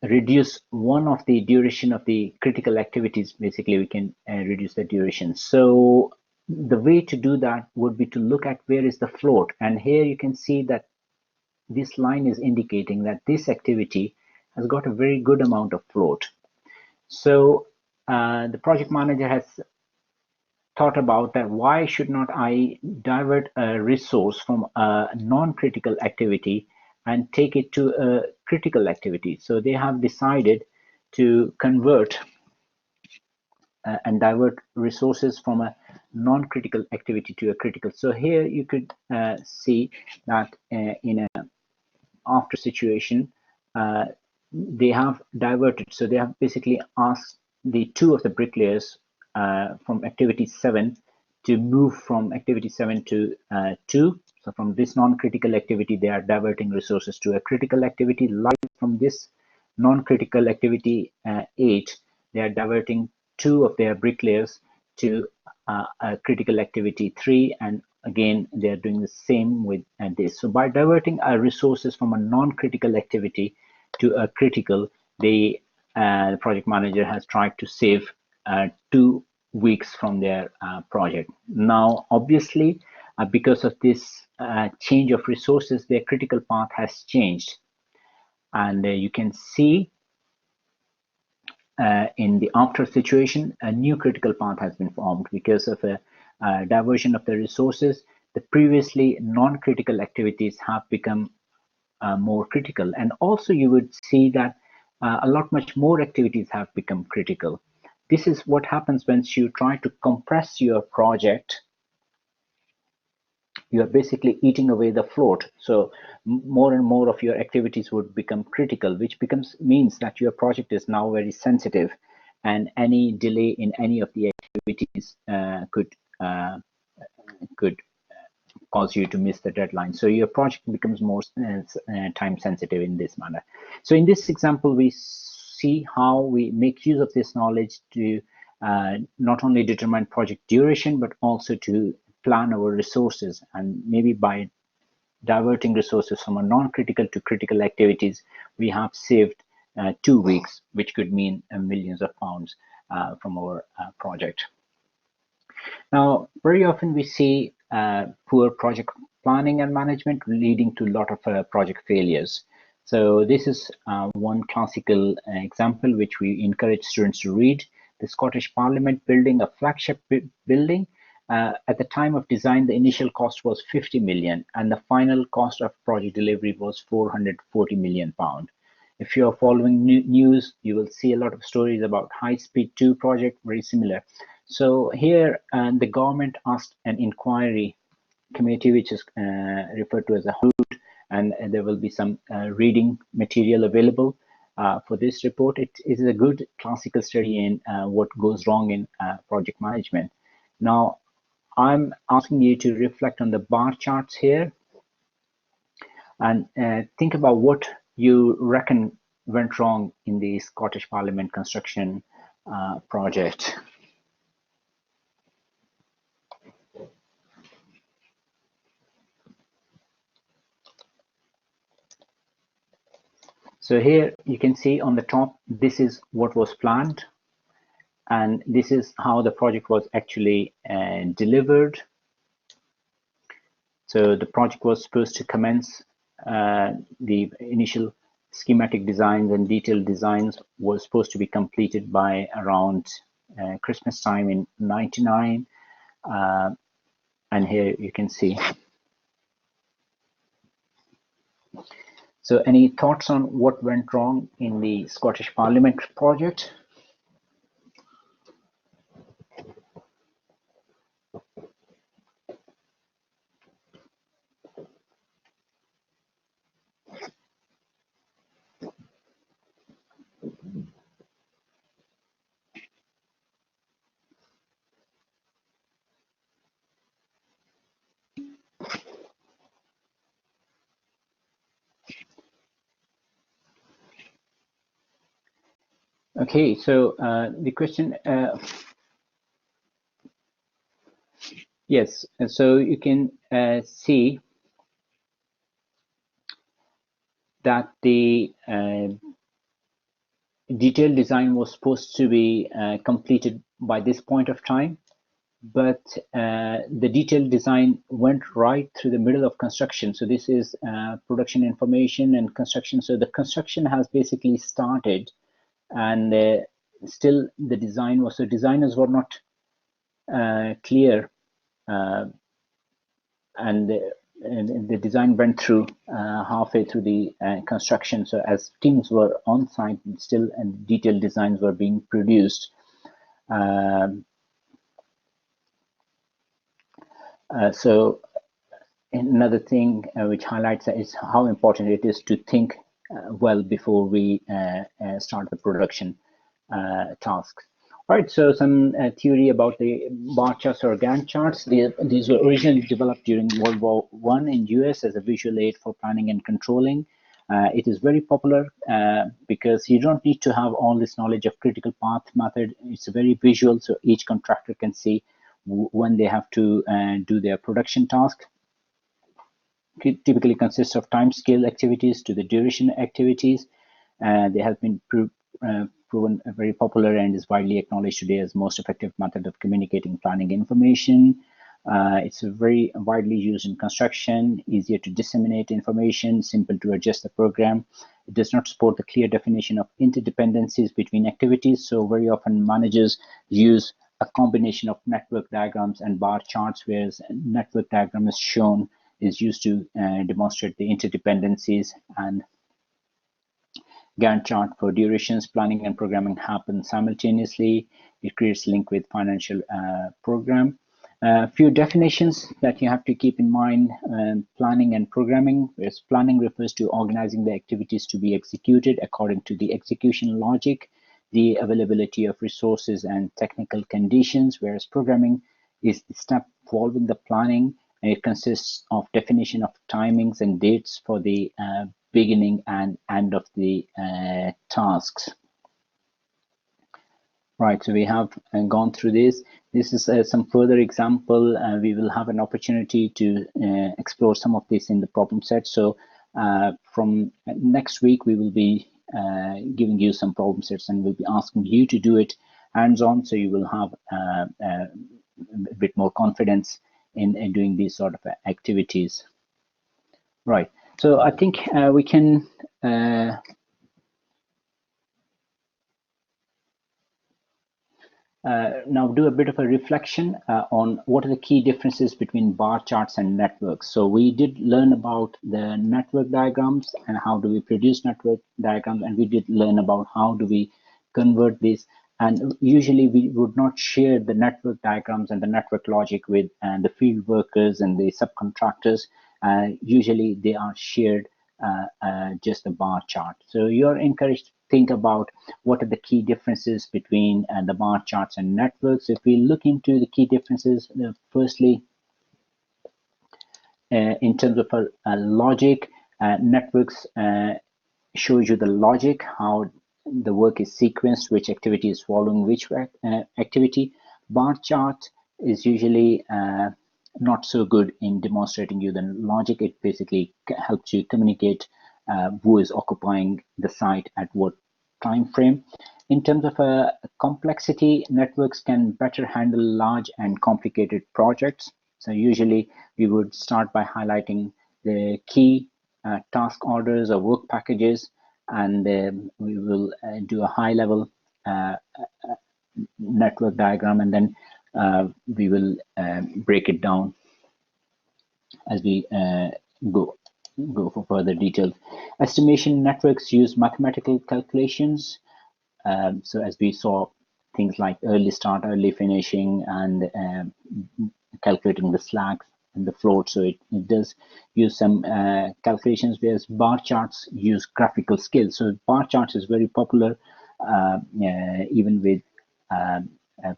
reduce one of the duration of the critical activities, basically we can reduce the duration. So the way to do that would be to look at where is the float. And here you can see that this line is indicating that this activity has got a very good amount of float. So the project manager has thought about that, why should not I divert a resource from a non-critical activity and take it to a critical activity? So they have decided to convert and divert resources from a non-critical activity to a critical. So here you could see that in a after situation, they have diverted. So they have basically asked the two of the bricklayers from activity 7 to move from activity 7 to 2. So from this non-critical activity, they are diverting resources to a critical activity. Like from this non-critical activity 8, they are diverting 2 of their bricklayers to a critical activity 3, and again they are doing the same with this. So by diverting our resources from a non-critical activity to a critical, the project manager has tried to save 2 weeks from their project. Now obviously because of this change of resources, their critical path has changed, and you can see in the after situation, a new critical path has been formed because of a diversion of the resources. The previously non-critical activities have become more critical, and also you would see that a lot much more activities have become critical. This is what happens when you try to compress your project. You are basically eating away the float. So more and more of your activities would become critical, which means that your project is now very sensitive, and any delay in any of the activities could cause you to miss the deadline. So your project becomes more time sensitive in this manner. So in this example, we see how we make use of this knowledge to not only determine project duration, but also to plan our resources. And maybe by diverting resources from a non-critical to critical activities, we have saved 2 weeks, which could mean millions of pounds from our project. Now, very often we see poor project planning and management leading to a lot of project failures. So this is one classical example which we encourage students to read. The Scottish Parliament building, a flagship building. At the time of design, the initial cost was 50 million, and the final cost of project delivery was 440 million pound. If you are following news, you will see a lot of stories about High Speed 2 project, very similar. So here, the government asked an inquiry committee, which is referred to as a HOOT, and there will be some reading material available for this report. It is a good classical study in what goes wrong in project management. Now, I'm asking you to reflect on the bar charts here and think about what you reckon went wrong in the Scottish Parliament construction project. So here you can see on the top, this is what was planned, and this is how the project was actually delivered. So the project was supposed to commence, the initial schematic designs and detailed designs was supposed to be completed by around Christmas time in '99. And here you can see. So any thoughts on what went wrong in the Scottish Parliament project? Okay, so the question, yes, so you can see that the detailed design was supposed to be completed by this point of time, but the detailed design went right through the middle of construction. So this is production information and construction. So the construction has basically started, and still the design was, so designers were not clear, and the design went through halfway through the construction. So as teams were on site, still and detailed designs were being produced. So another thing which highlights is how important it is to think well before we start the production tasks. All right, so some theory about the bar charts or Gantt charts. These were originally developed during World War I in US as a visual aid for planning and controlling. It is very popular because you don't need to have all this knowledge of critical path method. It's very visual, so each contractor can see when they have to do their production task. It typically consists of time scale activities to the duration activities. They have been proven very popular and is widely acknowledged today as most effective method of communicating planning information. It's very widely used in construction, easier to disseminate information, simple to adjust the program. It does not support the clear definition of interdependencies between activities, so very often managers use a combination of network diagrams and bar charts, whereas a network diagram is shown is used to demonstrate the interdependencies, and Gantt chart for durations, planning and programming happen simultaneously. It creates link with financial program. A few definitions that you have to keep in mind: planning and programming. Whereas planning refers to organizing the activities to be executed according to the execution logic, the availability of resources and technical conditions, whereas programming is the step following the planning, and it consists of definition of timings and dates for the beginning and end of the tasks. Right, so we have gone through this. This is some further example. We will have an opportunity to explore some of this in the problem set. So from next week, we will be giving you some problem sets, and we'll be asking you to do it hands-on, so you will have a bit more confidence in doing these sort of activities. Right, so I think we can now do a bit of a reflection on what are the key differences between bar charts and networks. So we did learn about the network diagrams and how do we produce network diagrams, and we did learn about how do we convert this. And usually we would not share the network diagrams and the network logic with the field workers and the subcontractors. Usually they are shared just the bar chart. So you're encouraged to think about what are the key differences between the bar charts and networks. If we look into the key differences, firstly, in terms of logic, networks shows you the logic, how the work is sequenced, which activity is following which activity. Bar chart is usually not so good in demonstrating you the logic. It basically helps you communicate who is occupying the site at what time frame. In terms of complexity, networks can better handle large and complicated projects. So usually we would start by highlighting the key task orders or work packages, and we will do a high level network diagram, and then we will break it down as we go for further details. Estimation networks use mathematical calculations. So as we saw, things like early start, early finishing, and calculating the slacks and the float. So it does use some calculations, whereas bar charts use graphical skills. So bar charts is very popular even with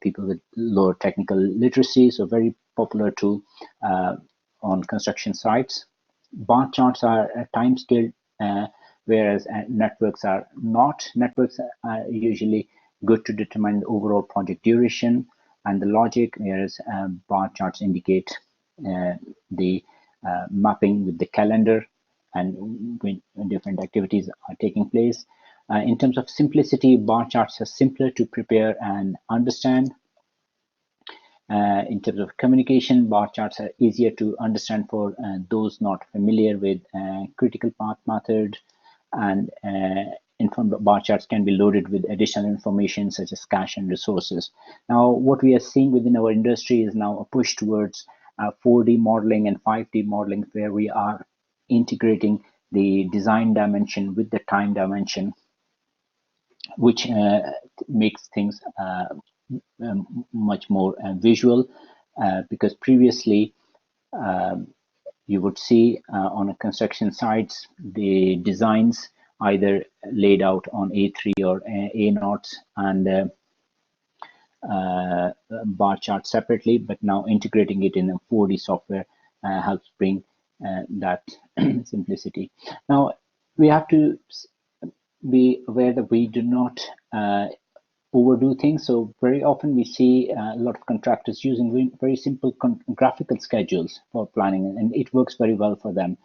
people with lower technical literacy. So very popular tool on construction sites. Bar charts are time scaled, whereas networks are not. Networks are usually good to determine the overall project duration and the logic, whereas bar charts indicate the mapping with the calendar and when different activities are taking place. In terms of simplicity, bar charts are simpler to prepare and understand. In terms of communication, bar charts are easier to understand for those not familiar with critical path method, and bar charts can be loaded with additional information such as cash and resources. Now, what we are seeing within our industry is now a push towards 4D modeling and 5D modeling, where we are integrating the design dimension with the time dimension, which makes things much more visual, because previously you would see on a construction sites the designs either laid out on A3 or A notes and bar chart separately, but now integrating it in a 4D software helps bring that simplicity. Now, we have to be aware that we do not overdo things. So very often we see a lot of contractors using very simple graphical schedules for planning, and it works very well for them.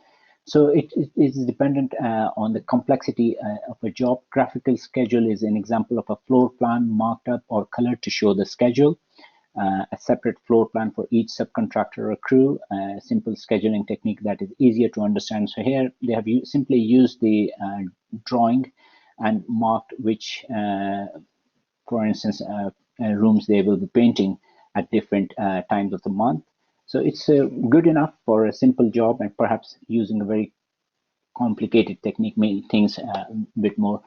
So it is dependent on the complexity of a job. Graphical schedule is an example of a floor plan marked up or colored to show the schedule. A separate floor plan for each subcontractor or crew, a simple scheduling technique that is easier to understand. So here they have simply used the drawing and marked which, for instance, rooms they will be painting at different times of the month. So it's good enough for a simple job, and perhaps using a very complicated technique make things a bit more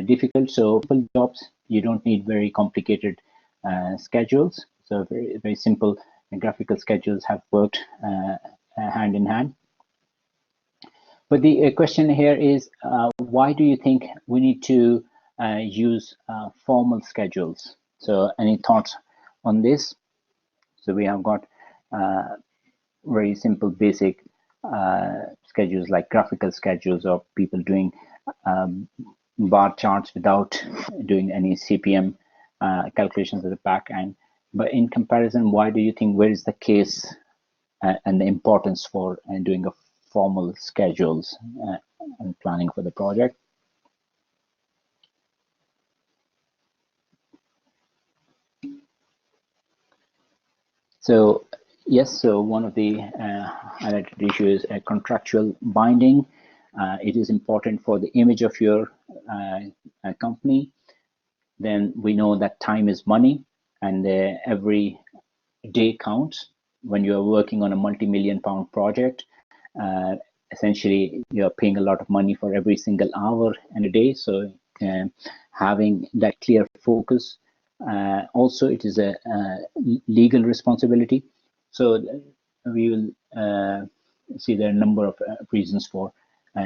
difficult. So simple jobs, you don't need very complicated schedules. So very simple graphical schedules have worked hand in hand. But the question here is, why do you think we need to use formal schedules? So any thoughts on this? So we have got very simple basic schedules like graphical schedules of people doing bar charts without doing any CPM calculations at the back end. But in comparison, why do you think, where is the case and the importance for doing a formal schedules and planning for the project? So yes, so one of the highlighted issues is contractual binding. It is important for the image of your company. Then we know that time is money, and every day counts. When you are working on a multi-million-pound project, essentially you're paying a lot of money for every single hour in a day. So having that clear focus. Also, it is a legal responsibility. So we will see there are a number of reasons for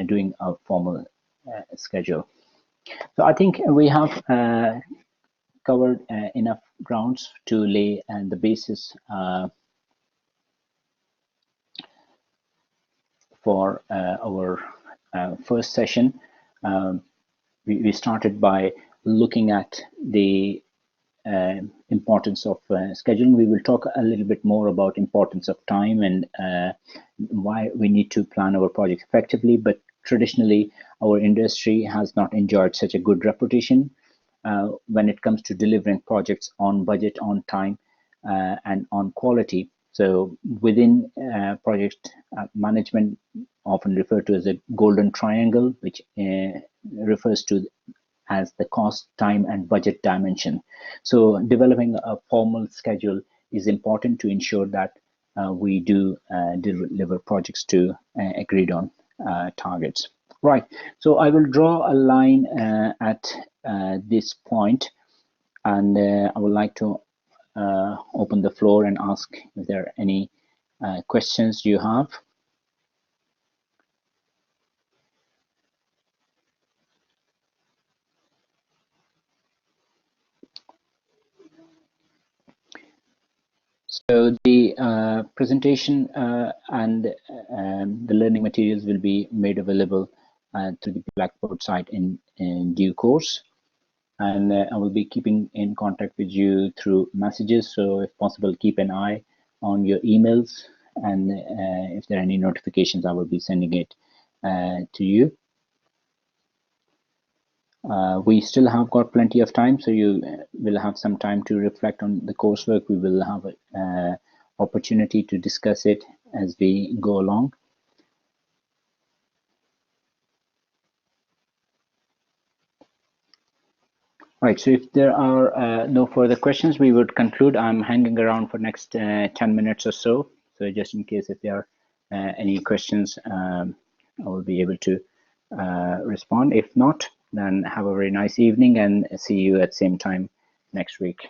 doing a formal schedule. So I think we have covered enough grounds to lay the basis for our first session. We started by looking at the importance of scheduling. We will talk a little bit more about importance of time and why we need to plan our projects effectively. But traditionally, our industry has not enjoyed such a good reputation when it comes to delivering projects on budget, on time, and on quality. So within project management, often referred to as a golden triangle, which refers to as the cost, time, and budget dimension. So developing a formal schedule is important to ensure that we do deliver projects to agreed on targets. Right, so I will draw a line at this point, and I would like to open the floor and ask if there are any questions you have. So the presentation and the learning materials will be made available through the Blackboard site in due course. And I will be keeping in contact with you through messages. So if possible, keep an eye on your emails. And if there are any notifications, I will be sending it to you. We still have got plenty of time, so you will have some time to reflect on the coursework. We will have an opportunity to discuss it as we go along. Right, so if there are no further questions, we would conclude. I'm hanging around for next 10 minutes or so. So just in case if there are any questions, I will be able to respond. If not, then have a very nice evening and see you at same time next week.